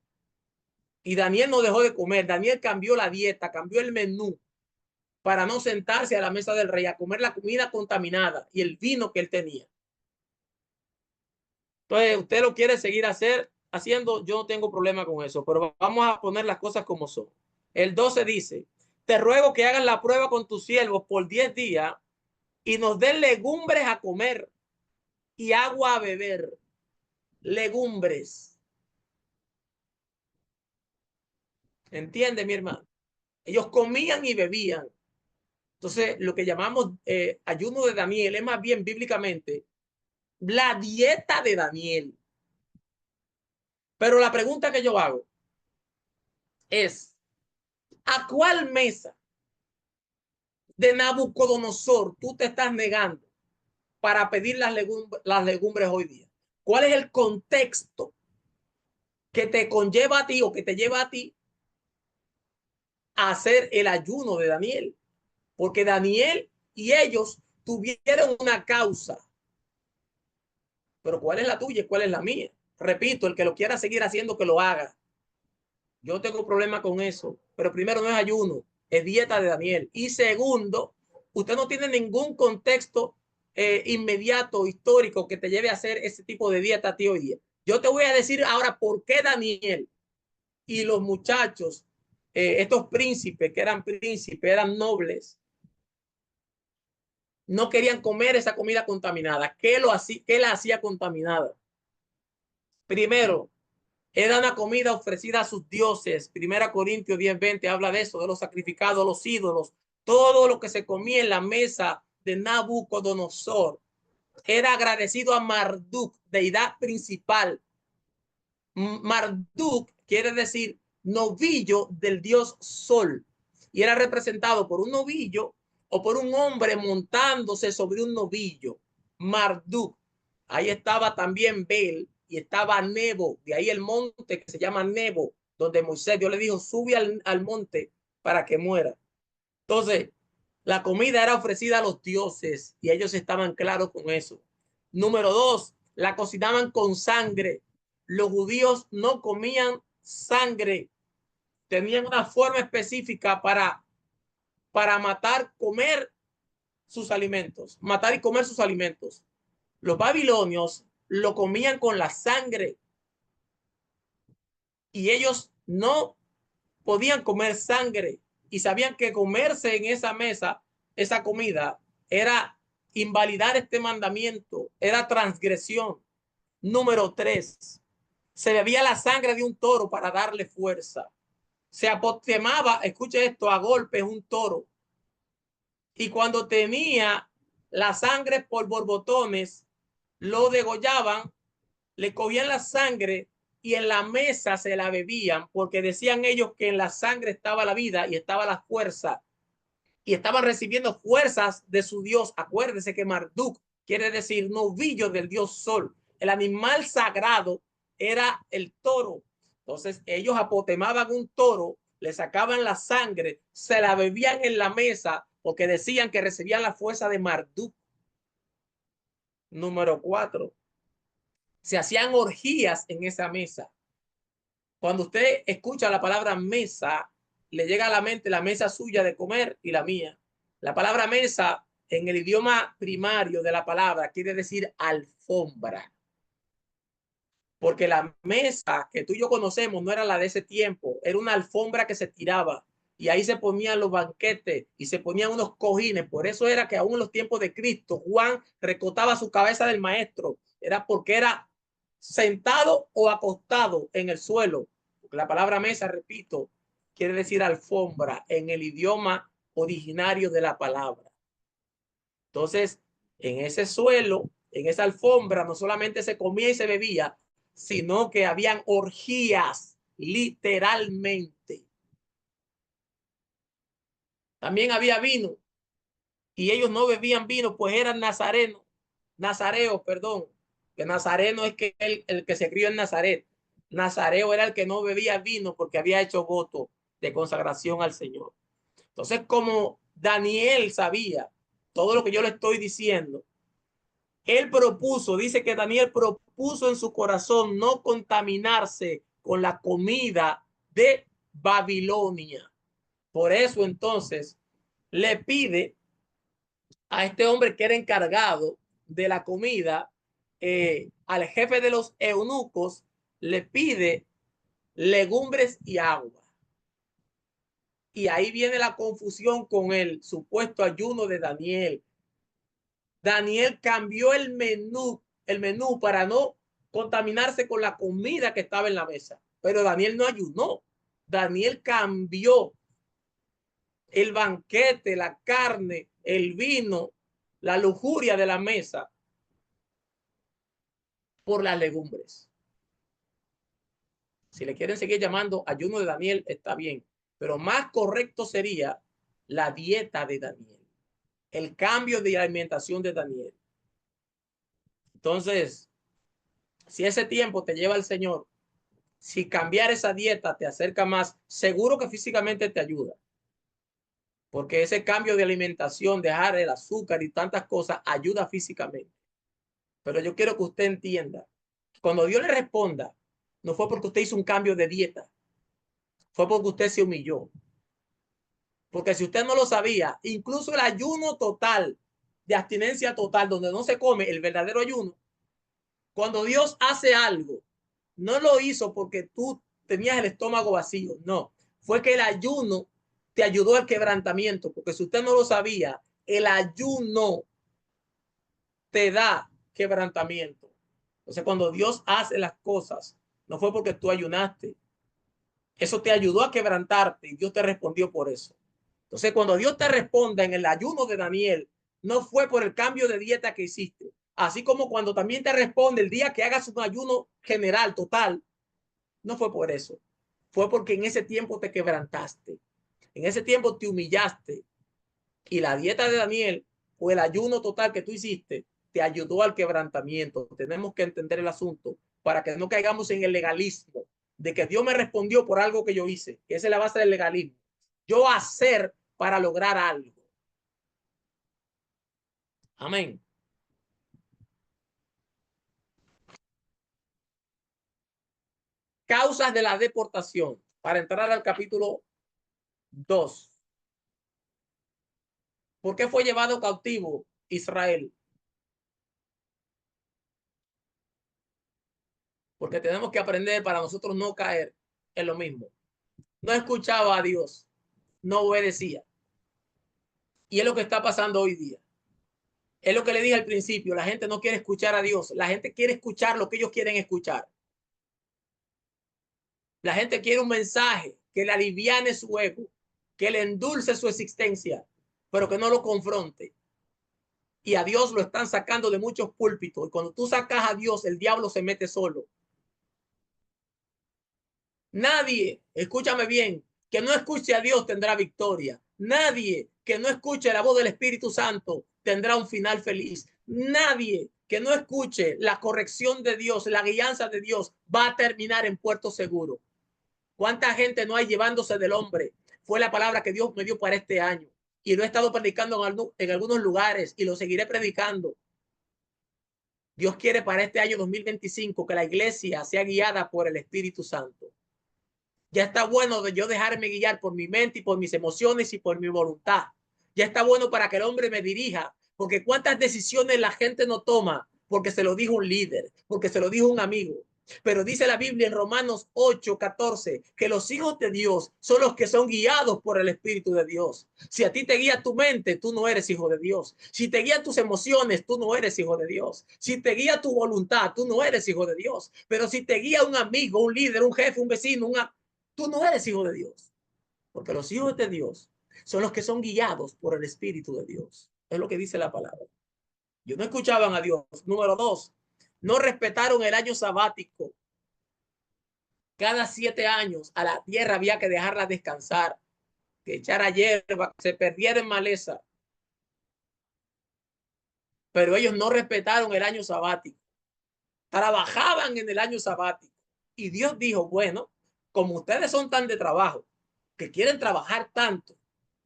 Y Daniel no dejó de comer. Daniel cambió la dieta, cambió el menú para no sentarse a la mesa del rey a comer la comida contaminada y el vino que él tenía. Entonces, usted lo quiere seguir haciendo, yo no tengo problema con eso, pero vamos a poner las cosas como son. El 12 dice, te ruego que hagan la prueba con tus siervos por 10 días y nos den legumbres a comer y agua a beber. Legumbres. ¿Entiende, mi hermano? Ellos comían y bebían. Entonces, lo que llamamos ayuno de Daniel es más bien bíblicamente la dieta de Daniel. Pero la pregunta que yo hago es, ¿a cuál mesa de Nabucodonosor tú te estás negando para pedir las legumbres hoy día? ¿Cuál es el contexto que te conlleva a ti o que te lleva a ti a hacer el ayuno de Daniel? Porque Daniel y ellos tuvieron una causa. Pero ¿cuál es la tuya y cuál es la mía? Repito, el que lo quiera seguir haciendo, que lo haga. Yo tengo problema con eso. Pero primero, no es ayuno, es dieta de Daniel. Y segundo, usted no tiene ningún contexto inmediato, histórico, que te lleve a hacer ese tipo de dieta a ti hoy día. Yo te voy a decir ahora por qué Daniel y los muchachos, estos príncipes, que eran príncipes, eran nobles, no querían comer esa comida contaminada. ¿Qué la hacía contaminada? Primero, era una comida ofrecida a sus dioses. Primera Corintios 10:20 habla de eso, de los sacrificados, los ídolos, todo lo que se comía en la mesa de Nabucodonosor. era agradecido a Marduk, deidad principal. Marduk quiere decir novillo del dios Sol y era representado por un novillo o por un hombre montándose sobre un novillo. Marduk. Ahí estaba también Bel y estaba Nebo, de ahí el monte que se llama Nebo, donde Moisés, Dios le dijo, sube al monte para que muera. Entonces, la comida era ofrecida a los dioses y ellos estaban claros con eso. Número dos, la cocinaban con sangre. Los judíos no comían sangre. Tenían una forma específica para matar, comer sus alimentos, matar y comer sus alimentos. Los babilonios lo comían con la sangre y ellos no podían comer sangre y sabían que comerse en esa mesa, esa comida, era invalidar este mandamiento, era transgresión. Número tres, se bebía la sangre de un toro para darle fuerza. Se apotemaba, escuche esto, a golpes un toro. Y cuando tenía la sangre por borbotones, lo degollaban, le cogían la sangre y en la mesa se la bebían, porque decían ellos que en la sangre estaba la vida y estaba la fuerza, y estaban recibiendo fuerzas de su Dios. Acuérdese que Marduk quiere decir novillo del dios Sol. El animal sagrado era el toro. Entonces ellos apotemaban un toro, le sacaban la sangre, se la bebían en la mesa, porque decían que recibían la fuerza de Marduk. Número cuatro, se hacían orgías en esa mesa. Cuando usted escucha la palabra mesa, le llega a la mente la mesa suya de comer y la mía. La palabra mesa en el idioma primario de la palabra quiere decir alfombra. Porque la mesa que tú y yo conocemos no era la de ese tiempo, era una alfombra que se tiraba y ahí se ponían los banquetes y se ponían unos cojines. Por eso era que aún en los tiempos de Cristo, Juan recotaba su cabeza del maestro. Era porque era sentado o acostado en el suelo. Porque la palabra mesa, repito, quiere decir alfombra en el idioma originario de la palabra. Entonces, en ese suelo, en esa alfombra, no solamente se comía y se bebía, sino que habían orgías, literalmente. También había vino y ellos no bebían vino, pues eran nazareos, perdón, que nazareno es que el que se crió en Nazaret. Nazareo era el que no bebía vino porque había hecho voto de consagración al Señor. Entonces, como Daniel sabía todo lo que yo le estoy diciendo, él propuso, dice que Daniel propuso en su corazón no contaminarse con la comida de Babilonia. Por eso entonces le pide a este hombre que era encargado de la comida, al jefe de los eunucos, le pide legumbres y agua. Y ahí viene la confusión con el supuesto ayuno de Daniel. Daniel cambió el menú para no contaminarse con la comida que estaba en la mesa. Pero Daniel no ayunó. Daniel cambió el banquete, la carne, el vino, la lujuria de la mesa por las legumbres. Si le quieren seguir llamando ayuno de Daniel, está bien. Pero más correcto sería la dieta de Daniel, el cambio de alimentación de Daniel. Entonces, si ese tiempo te lleva al Señor, si cambiar esa dieta te acerca más, seguro que físicamente te ayuda. Porque ese cambio de alimentación, dejar el azúcar y tantas cosas, ayuda físicamente. Pero yo quiero que usted entienda, cuando Dios le responda, no fue porque usted hizo un cambio de dieta, fue porque usted se humilló. Porque si usted no lo sabía, incluso el ayuno total, de abstinencia total, donde no se come, el verdadero ayuno, cuando Dios hace algo, no lo hizo porque tú tenías el estómago vacío, no, fue que el ayuno te ayudó al quebrantamiento, porque si usted no lo sabía, el ayuno te da quebrantamiento. Entonces, cuando Dios hace las cosas, no fue porque tú ayunaste, eso te ayudó a quebrantarte y Dios te respondió por eso. Entonces, cuando Dios te responda en el ayuno de Daniel, no fue por el cambio de dieta que hiciste, Así como cuando también te responde el día que hagas un ayuno general, total, no fue por eso. Fue porque en ese tiempo te quebrantaste. En ese tiempo te humillaste. Y la dieta de Daniel o el ayuno total que tú hiciste te ayudó al quebrantamiento. Tenemos que entender el asunto para que no caigamos en el legalismo de que Dios me respondió por algo que yo hice. Esa es la base del legalismo. Yo hacer para lograr algo. Amén. Causas de la deportación. Para entrar al capítulo 2. ¿Por qué fue llevado cautivo Israel? Porque tenemos que aprender para nosotros no caer en lo mismo. No escuchaba a Dios, no obedecía. Y es lo que está pasando hoy día. Es lo que le dije al principio, la gente no quiere escuchar a Dios, la gente quiere escuchar lo que ellos quieren escuchar. La gente quiere un mensaje que le aliviane su ego, que le endulce su existencia, pero que no lo confronte. Y a Dios lo están sacando de muchos púlpitos. Y cuando tú sacas a Dios, el diablo se mete solo. Nadie, escúchame bien, que no escuche a Dios tendrá victoria. Nadie que no escuche la voz del Espíritu Santo tendrá un final feliz. Nadie que no escuche la corrección de Dios, la guianza de Dios, va a terminar en puerto seguro. ¿Cuánta gente no hay llevándose del hombre? Fue la palabra que Dios me dio para este año. Y lo he estado predicando en algunos lugares y lo seguiré predicando. Dios quiere para este año 2025 que la iglesia sea guiada por el Espíritu Santo. Ya está bueno de yo dejarme guiar por mi mente y por mis emociones y por mi voluntad. Ya está bueno para que el hombre me dirija, porque cuántas decisiones la gente no toma porque se lo dijo un líder, porque se lo dijo un amigo. Pero dice la Biblia en Romanos 8:14 que los hijos de Dios son los que son guiados por el Espíritu de Dios. Si a ti te guía tu mente, tú no eres hijo de Dios. Si te guían tus emociones, tú no eres hijo de Dios. Si te guía tu voluntad, tú no eres hijo de Dios. Pero si te guía un amigo, un líder, un jefe, un vecino, tú no eres hijo de Dios. Porque los hijos de Dios son los que son guiados por el Espíritu de Dios. Es lo que dice la palabra. Ellos no escuchaban a Dios. Número 2, no respetaron el año sabático. Cada 7 años a la tierra había que dejarla descansar, que echara hierba, que se perdiera en maleza. Pero ellos no respetaron el año sabático. Trabajaban en el año sabático. Y Dios dijo, bueno, como ustedes son tan de trabajo, que quieren trabajar tanto,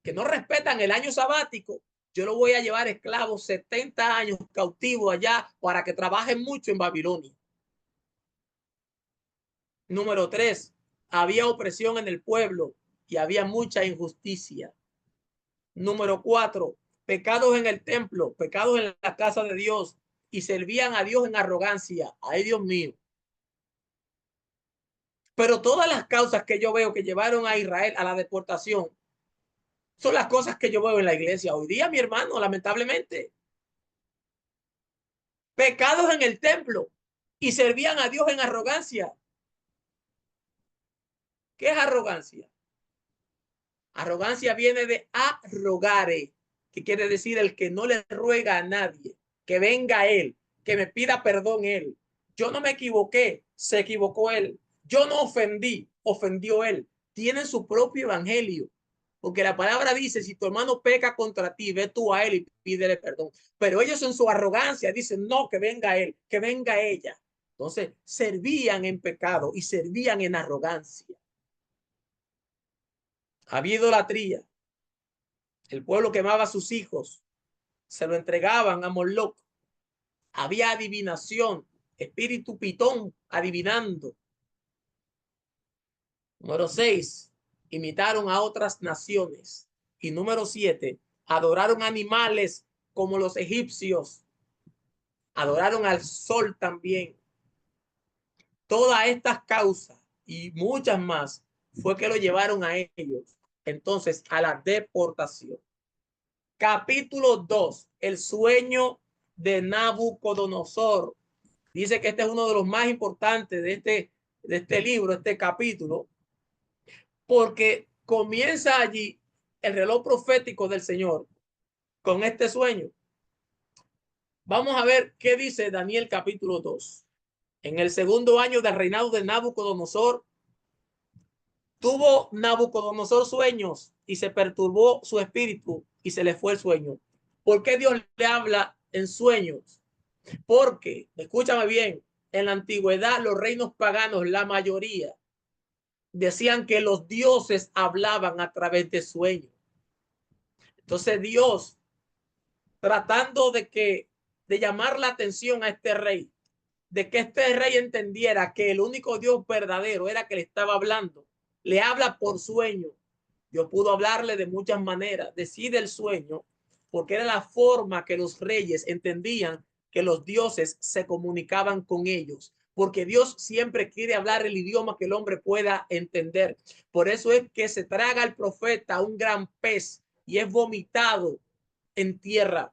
que no respetan el año sabático, yo lo voy a llevar esclavos 70 años cautivos allá para que trabajen mucho en Babilonia. Número 3, había opresión en el pueblo y había mucha injusticia. Número 4, pecados en el templo, pecados en la casa de Dios y servían a Dios en arrogancia. Ay, Dios mío. Pero todas las causas que yo veo que llevaron a Israel a la deportación son las cosas que yo veo en la iglesia hoy día, mi hermano, lamentablemente. Pecados en el templo y servían a Dios en arrogancia. ¿Qué es arrogancia? Arrogancia viene de arrogare, que quiere decir el que no le ruega a nadie, que venga él, que me pida perdón él. Yo no me equivoqué, se equivocó él. Yo no ofendí, ofendió él. Tienen su propio evangelio. Porque la palabra dice, si tu hermano peca contra ti, ve tú a él y pídele perdón. Pero ellos en su arrogancia dicen, no, que venga él, que venga ella. Entonces, servían en pecado y servían en arrogancia. Había idolatría. El pueblo quemaba a sus hijos, se lo entregaban a Moloch. Había adivinación, espíritu pitón adivinando. Número 6, imitaron a otras naciones. Y número 7, adoraron animales como los egipcios. Adoraron al sol también. Todas estas causas y muchas más fue que lo llevaron a ellos entonces a la deportación. Capítulo 2, el sueño de Nabucodonosor. Dice que este es uno de los más importantes de este libro, este capítulo, porque comienza allí el reloj profético del Señor con este sueño. Vamos a ver qué dice Daniel capítulo 2. En el segundo año del reinado de Nabucodonosor, tuvo Nabucodonosor sueños y se perturbó su espíritu y se le fue el sueño. ¿Por qué Dios le habla en sueños? Porque, escúchame bien, en la antigüedad los reinos paganos, la mayoría, decían que los dioses hablaban a través de sueños. Entonces Dios, tratando de llamar la atención a este rey, de que este rey entendiera que el único Dios verdadero era que le estaba hablando, le habla por sueño. Dios pudo hablarle de muchas maneras, decide el sueño, porque era la forma que los reyes entendían que los dioses se comunicaban con ellos, porque Dios siempre quiere hablar el idioma que el hombre pueda entender. Por eso es que se traga al profeta un gran pez y es vomitado en tierra,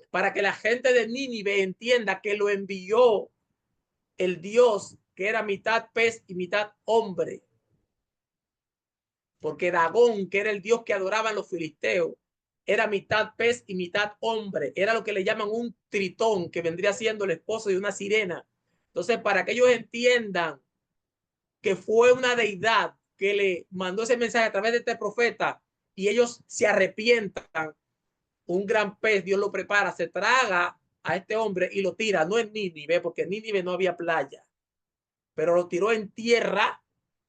para que la gente de Nínive entienda que lo envió el Dios que era mitad pez y mitad hombre, porque Dagón, que era el Dios que adoraban los filisteos, era mitad pez y mitad hombre, era lo que le llaman un tritón, que vendría siendo el esposo de una sirena. Entonces, para que ellos entiendan que fue una deidad que le mandó ese mensaje a través de este profeta y ellos se arrepientan, un gran pez, Dios lo prepara, se traga a este hombre y lo tira, no en Nínive, porque en Nínive no había playa, pero lo tiró en tierra.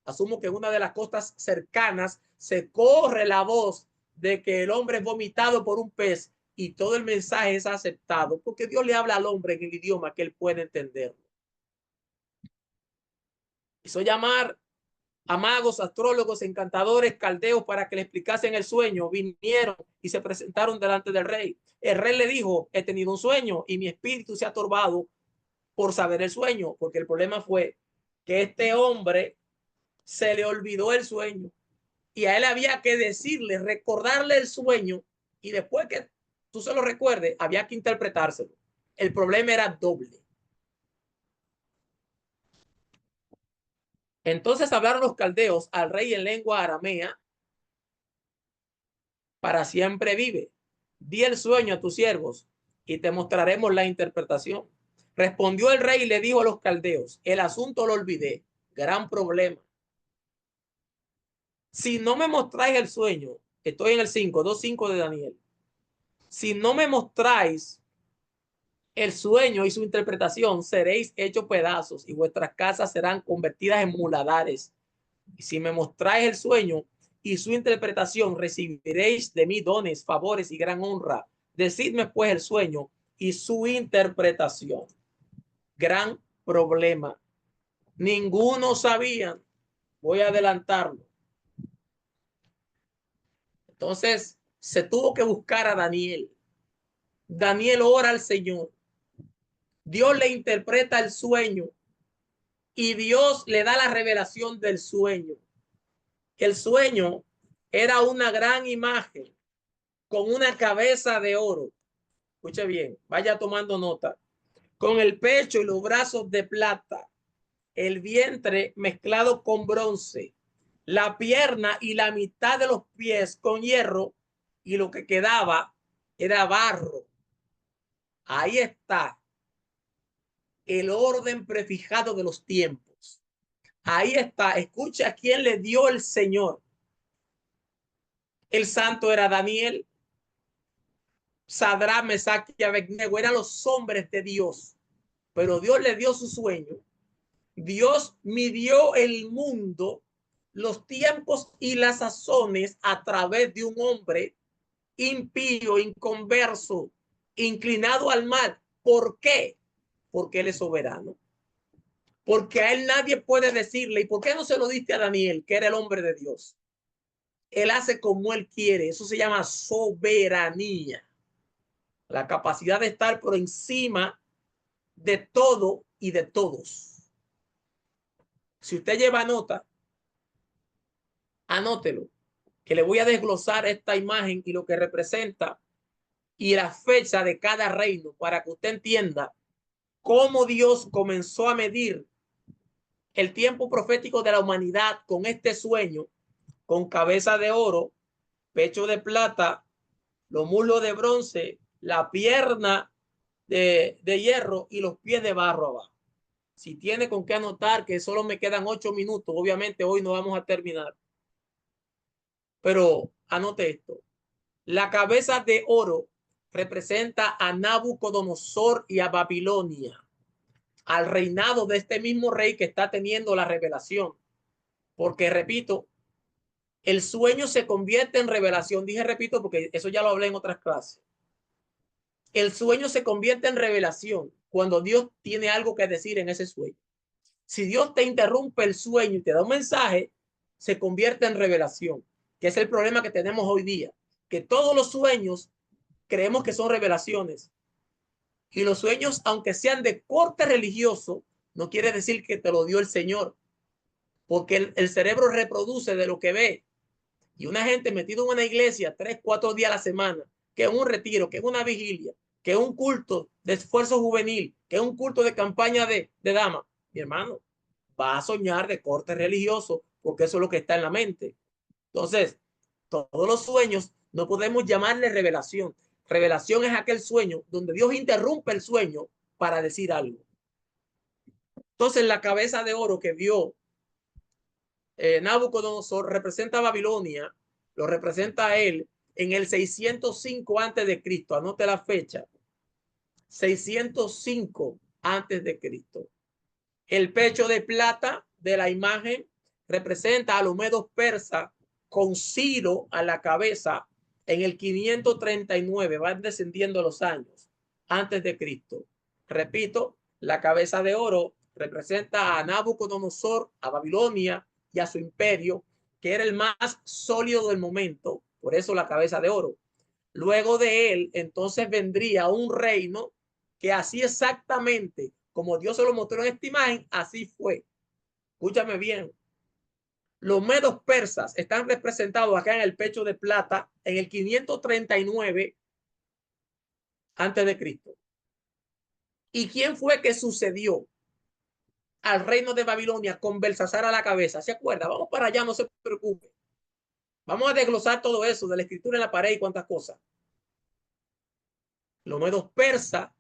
Asumo que en una de las costas cercanas se corre la voz de que el hombre es vomitado por un pez y todo el mensaje es aceptado porque Dios le habla al hombre en el idioma que él puede entenderlo. Hizo llamar a magos, astrólogos, encantadores, caldeos para que le explicasen el sueño. Vinieron y se presentaron delante del rey. El rey le dijo, he tenido un sueño y mi espíritu se ha turbado por saber el sueño, porque el problema fue que este hombre se le olvidó el sueño y a él había que decirle, recordarle el sueño y después que tú se lo recuerdes, había que interpretárselo. El problema era doble. Entonces hablaron los caldeos al rey en lengua aramea: para siempre vive. Di el sueño a tus siervos y te mostraremos la interpretación. Respondió el rey y le dijo a los caldeos: el asunto lo olvidé, gran problema. Si no me mostráis el sueño, estoy en el 5, 2:5 de Daniel. Si no me mostráis el sueño y su interpretación, seréis hechos pedazos y vuestras casas serán convertidas en muladares. Y si me mostráis el sueño y su interpretación, recibiréis de mí dones, favores y gran honra. Decidme pues el sueño y su interpretación. Gran problema. Ninguno sabía. Voy a adelantarlo. Entonces se tuvo que buscar a Daniel. Daniel ora al Señor. Dios le interpreta el sueño y Dios le da la revelación del sueño. El sueño era una gran imagen con una cabeza de oro. Escuche bien, vaya tomando nota. Con el pecho y los brazos de plata, el vientre mezclado con bronce, la pierna y la mitad de los pies con hierro y lo que quedaba era barro. Ahí está el orden prefijado de los tiempos. Ahí está, escucha a quién le dio el Señor. El santo era Daniel, Sadrán, Mesach y Abednego, eran los hombres de Dios, pero Dios le dio su sueño. Dios midió el mundo, los tiempos y las sazones a través de un hombre impío, inconverso, inclinado al mal. ¿Por qué? Porque él es soberano. Porque a él nadie puede decirle, ¿y por qué no se lo diste a Daniel, que era el hombre de Dios? Él hace como él quiere. Eso se llama soberanía. La capacidad de estar por encima de todo y de todos. Si usted lleva nota, anótelo, que le voy a desglosar esta imagen y lo que representa y la fecha de cada reino para que usted entienda cómo Dios comenzó a medir el tiempo profético de la humanidad con este sueño, con cabeza de oro, pecho de plata, los muslos de bronce, la pierna de hierro y los pies de barro abajo. Si tiene con qué anotar, que solo me quedan 8 minutos, obviamente hoy no vamos a terminar, pero anote esto. La cabeza de oro representa a Nabucodonosor y a Babilonia, al reinado de este mismo rey que está teniendo la revelación. Porque, repito, el sueño se convierte en revelación. Dije, repito, porque eso ya lo hablé en otras clases. El sueño se convierte en revelación cuando Dios tiene algo que decir en ese sueño. Si Dios te interrumpe el sueño y te da un mensaje, se convierte en revelación, que es el problema que tenemos hoy día, que todos los sueños creemos que son revelaciones. Y los sueños, aunque sean de corte religioso, no quiere decir que te lo dio el Señor, porque el cerebro reproduce de lo que ve. Y una gente metido en una iglesia 3, 4 días a la semana, que es un retiro, que es una vigilia, que es un culto de esfuerzo juvenil, que es un culto de campaña de dama, mi hermano, va a soñar de corte religioso, porque eso es lo que está en la mente. Entonces, todos los sueños no podemos llamarle revelación. Revelación es aquel sueño donde Dios interrumpe el sueño para decir algo. Entonces, la cabeza de oro que vio Nabucodonosor representa a Babilonia, lo representa a él en el 605 antes de Cristo. Anote la fecha. 605 antes de Cristo. El pecho de plata de la imagen representa a los medos persas con Ciro a la cabeza en el 539. Van descendiendo los años antes de Cristo. Repito, la cabeza de oro representa a Nabucodonosor, a Babilonia y a su imperio, que era el más sólido del momento, por eso la cabeza de oro. Luego de él, entonces vendría un reino que así exactamente como Dios se lo mostró en esta imagen, así fue. Escúchame bien. Los medos persas están representados acá en el pecho de plata en el 539 antes de Cristo. ¿Y quién fue que sucedió al reino de Babilonia con Belsasar a la cabeza? ¿Se acuerda? Vamos para allá, no se preocupe. Vamos a desglosar todo eso de la escritura en la pared y cuántas cosas. Los medos persas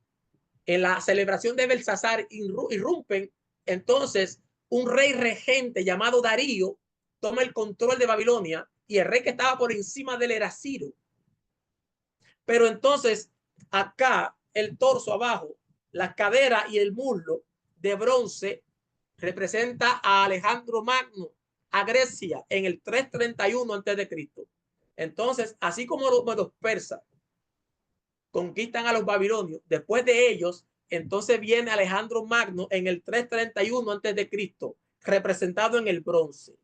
en la celebración de Belsasar irrumpen. Entonces un rey regente llamado Darío toma el control de Babilonia y el rey que estaba por encima de él era Ciro. Pero entonces acá el torso abajo, las caderas y el muslo de bronce representa a Alejandro Magno, a Grecia en el 331 antes de Cristo. Entonces, así como los persas conquistan a los babilonios, después de ellos, entonces viene Alejandro Magno en el 331 antes de Cristo, representado en el bronce.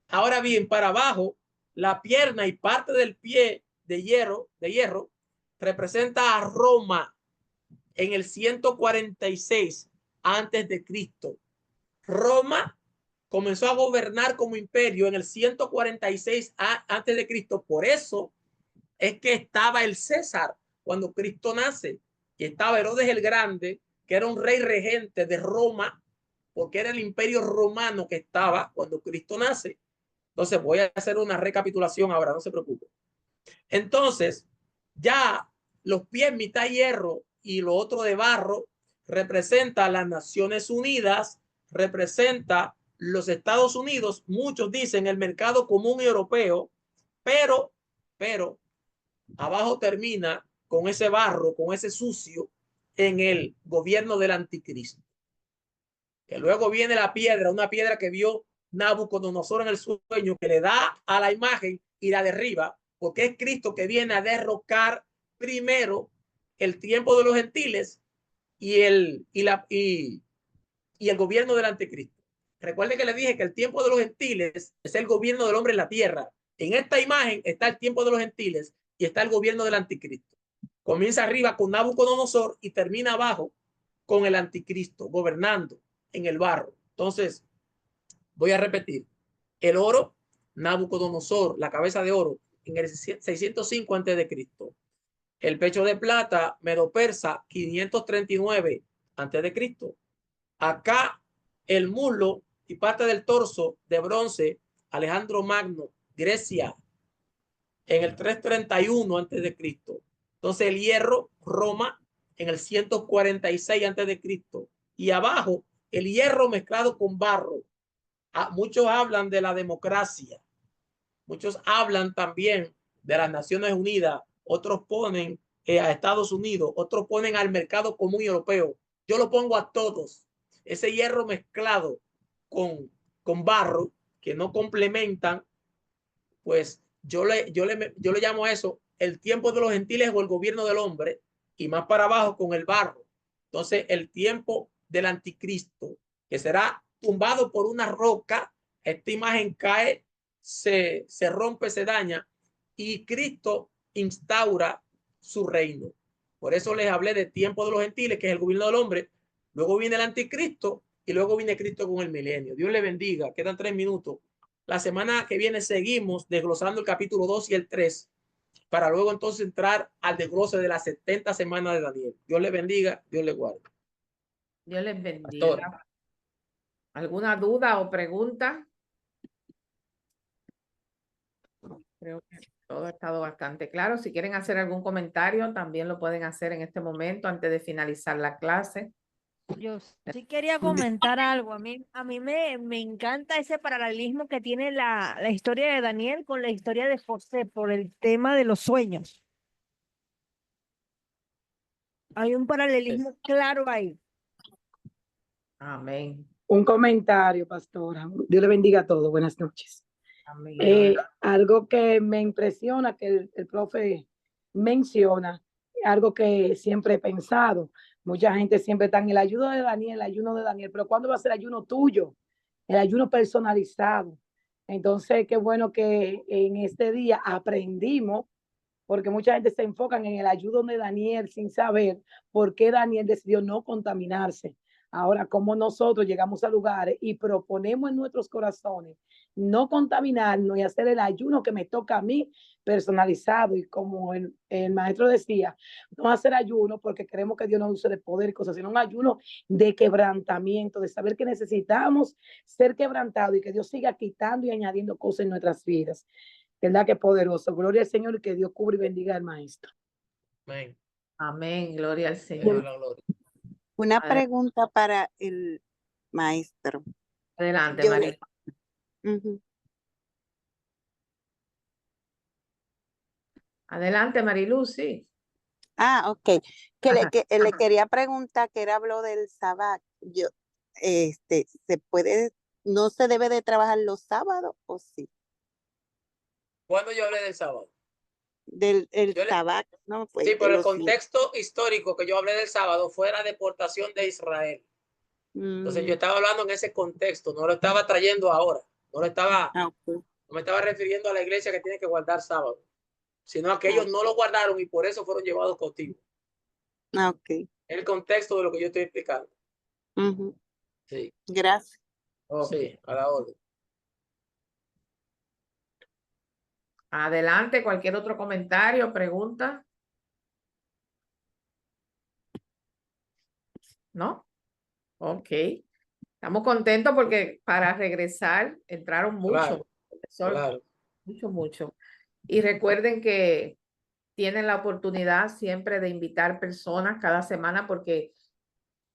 Ahora bien, para abajo, la pierna y parte del pie de hierro representa a Roma en el 146 antes de Cristo. Roma comenzó a gobernar como imperio en el 146 antes de Cristo. Por eso es que estaba el César cuando Cristo nace, y estaba Herodes el Grande, que era un rey regente de Roma, porque era el imperio romano que estaba cuando Cristo nace. Entonces voy a hacer una recapitulación ahora, no se preocupe. Entonces, ya los pies mitad hierro y lo otro de barro representa las Naciones Unidas, representa los Estados Unidos, muchos dicen el mercado común europeo, pero abajo termina con ese barro, con ese sucio en el gobierno del anticristo. Que luego viene la piedra, una piedra que vio Nabucodonosor en el sueño, que le da a la imagen y la derriba, porque es Cristo que viene a derrocar primero el tiempo de los gentiles y el gobierno del anticristo. Recuerden que le dije que el tiempo de los gentiles es el gobierno del hombre en la tierra. En esta imagen está el tiempo de los gentiles y está el gobierno del anticristo. Comienza arriba con Nabucodonosor y termina abajo con el anticristo gobernando en el barro. Entonces, voy a repetir. El oro, Nabucodonosor, la cabeza de oro, en el 605 antes de Cristo. El pecho de plata, Medo Persa, 539 antes de Cristo. Acá el muslo y parte del torso de bronce, Alejandro Magno, Grecia, en el 331 antes de Cristo. Entonces el hierro, Roma, en el 146 antes de Cristo. Y abajo, el hierro mezclado con barro. Muchos hablan de la democracia. Muchos hablan también de las Naciones Unidas. Otros ponen a Estados Unidos. Otros ponen al mercado común europeo. Yo lo pongo a todos. Ese hierro mezclado con barro que no complementan, pues yo le llamo a eso el tiempo de los gentiles o el gobierno del hombre, y más para abajo con el barro. Entonces, el tiempo del anticristo, que será tumbado por una roca, esta imagen cae, se rompe, se daña, y Cristo instaura su reino. Por eso les hablé de tiempo de los gentiles, que es el gobierno del hombre. Luego viene el anticristo y luego viene Cristo con el milenio. Dios le bendiga. Quedan 3 minutos. La semana que viene seguimos desglosando el capítulo 2 y el 3 para luego entonces entrar al desglose de las 70 semanas de Daniel. Dios le bendiga, Dios le guarde. Dios les bendiga. Pastor. ¿Alguna duda o pregunta? Creo que todo ha estado bastante claro. Si quieren hacer algún comentario, también lo pueden hacer en este momento antes de finalizar la clase. Yo sí quería comentar algo. A mí me encanta ese paralelismo que tiene la historia de Daniel con la historia de José por el tema de los sueños. Hay un paralelismo claro ahí. Amén. Un comentario, pastora. Dios le bendiga a todos. Buenas noches. Amén. Algo que me impresiona que el profe menciona, algo que siempre he pensado. Mucha gente siempre está en el ayuno de Daniel, el ayuno de Daniel, pero ¿cuándo va a ser el ayuno tuyo? El ayuno personalizado. Entonces, qué bueno que en este día aprendimos, porque mucha gente se enfoca en el ayuno de Daniel sin saber por qué Daniel decidió no contaminarse. Ahora, como nosotros llegamos a lugares y proponemos en nuestros corazones no contaminarnos y hacer el ayuno que me toca a mí personalizado, y como el maestro decía, no hacer ayuno porque queremos que Dios nos use de poder y cosas, sino un ayuno de quebrantamiento, de saber que necesitamos ser quebrantados y que Dios siga quitando y añadiendo cosas en nuestras vidas. ¿Verdad que poderoso? Gloria al Señor y que Dios cubra y bendiga al maestro. Amén. Amén. Gloria al Señor. Una Adelante. pregunta para el maestro. Adelante, Yo- María. Ujú. Adelante, Marilu, sí. Ok. Ajá. Le quería preguntar que era habló del sábado. ¿Se puede, no se debe de trabajar los sábados o sí? ¿Cuándo yo hablé del sábado? El Yo le- sábado, ¿no? Pues, Sí, de por el los días. contexto histórico que yo hablé del sábado fue la deportación de Israel. Entonces yo estaba hablando en ese contexto, no lo estaba trayendo ahora, no lo estaba, Ok. no me estaba refiriendo a la iglesia que tiene que guardar sábado, sino a que Ah. ellos no lo guardaron y por eso fueron llevados cautivos. Ok. El contexto de lo que yo estoy explicando. Ujú. Sí, Gracias. sí, a la orden. Adelante, cualquier otro comentario, pregunta. ¿No? Ok. Estamos contentos porque para regresar entraron mucho, Claro, claro. mucho. Y recuerden que tienen la oportunidad siempre de invitar personas cada semana, porque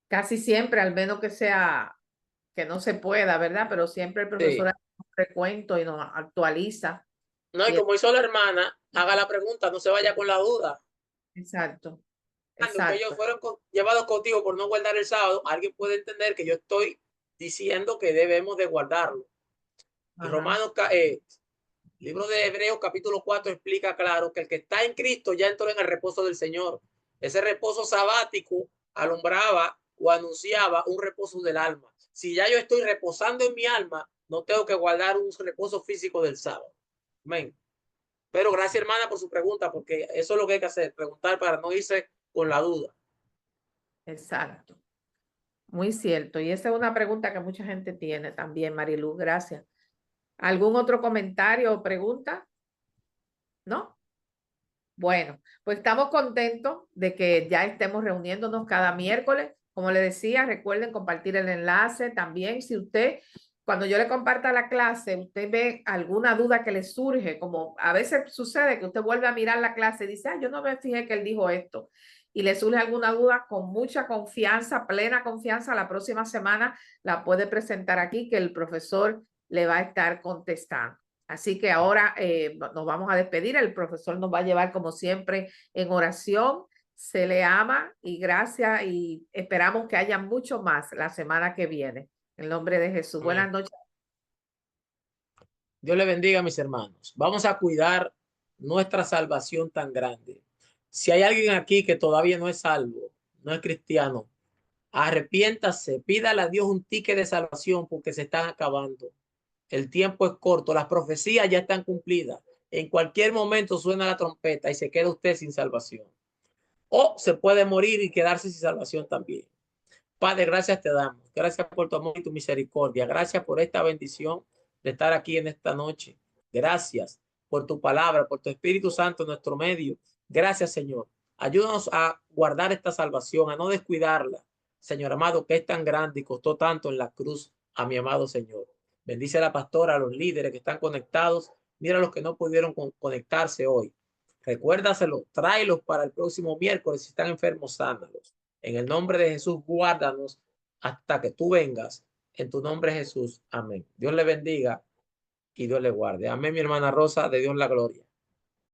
casi siempre, al menos que sea que no se pueda, ¿verdad? Pero siempre el profesor Sí. hace un recuento y nos actualiza. No, y como hizo la hermana, haga la pregunta, no se vaya con la duda. Exacto. Que ellos fueron llevados contigo por no guardar el sábado, alguien puede entender que yo estoy diciendo que debemos de guardarlo. Y Ajá. Romanos, libro de Hebreos capítulo 4 explica claro que el que está en Cristo ya entró en el reposo del Señor. Ese reposo sabático alumbraba o anunciaba un reposo del alma. Si ya yo estoy reposando en mi alma, no tengo que guardar un reposo físico del sábado. Amén. Pero gracias, hermana, por su pregunta, porque eso es lo que hay que hacer, preguntar para no irse con la duda. Exacto. Muy cierto. Y esa es una pregunta que mucha gente tiene también, Marilu. Gracias. ¿Algún otro comentario o pregunta? ¿No? Bueno, pues estamos contentos de que ya estemos reuniéndonos cada miércoles. Como le decía, recuerden compartir el enlace también. Si usted, cuando yo le comparta la clase, usted ve alguna duda que le surge, como a veces sucede que usted vuelve a mirar la clase y dice, yo no me fijé que él dijo esto. y le surge alguna duda, con mucha confianza, plena confianza, la próxima semana la puede presentar aquí, que el profesor le va a estar contestando. Así que ahora nos vamos a despedir. El profesor nos va a llevar como siempre en oración. Se le ama y gracias, y esperamos que haya mucho más la semana que viene. En el nombre de Jesús. Amén. Buenas noches. Dios le bendiga, mis hermanos. Vamos a cuidar nuestra salvación tan grande. Si hay alguien aquí que todavía no es salvo, no es cristiano, arrepiéntase, pídale a Dios un ticket de salvación porque se están acabando. El tiempo es corto, las profecías ya están cumplidas. En cualquier momento suena la trompeta y se queda usted sin salvación. O se puede morir y quedarse sin salvación también. Padre, gracias te damos. Gracias por tu amor y tu misericordia. Gracias por esta bendición de estar aquí en esta noche. Gracias por tu palabra, por tu Espíritu Santo en nuestro medio. Gracias, Señor. Ayúdanos a guardar esta salvación, a no descuidarla. Señor amado, que es tan grande y costó tanto en la cruz a mi amado Señor. Bendice a la pastora, a los líderes que están conectados. Mira a los que no pudieron conectarse hoy. Recuérdaselo, tráelos para el próximo miércoles. Si están enfermos, sánalos. En el nombre de Jesús, guárdanos hasta que tú vengas. En tu nombre, Jesús. Amén. Dios le bendiga y Dios le guarde. Amén, mi hermana Rosa, de Dios la gloria.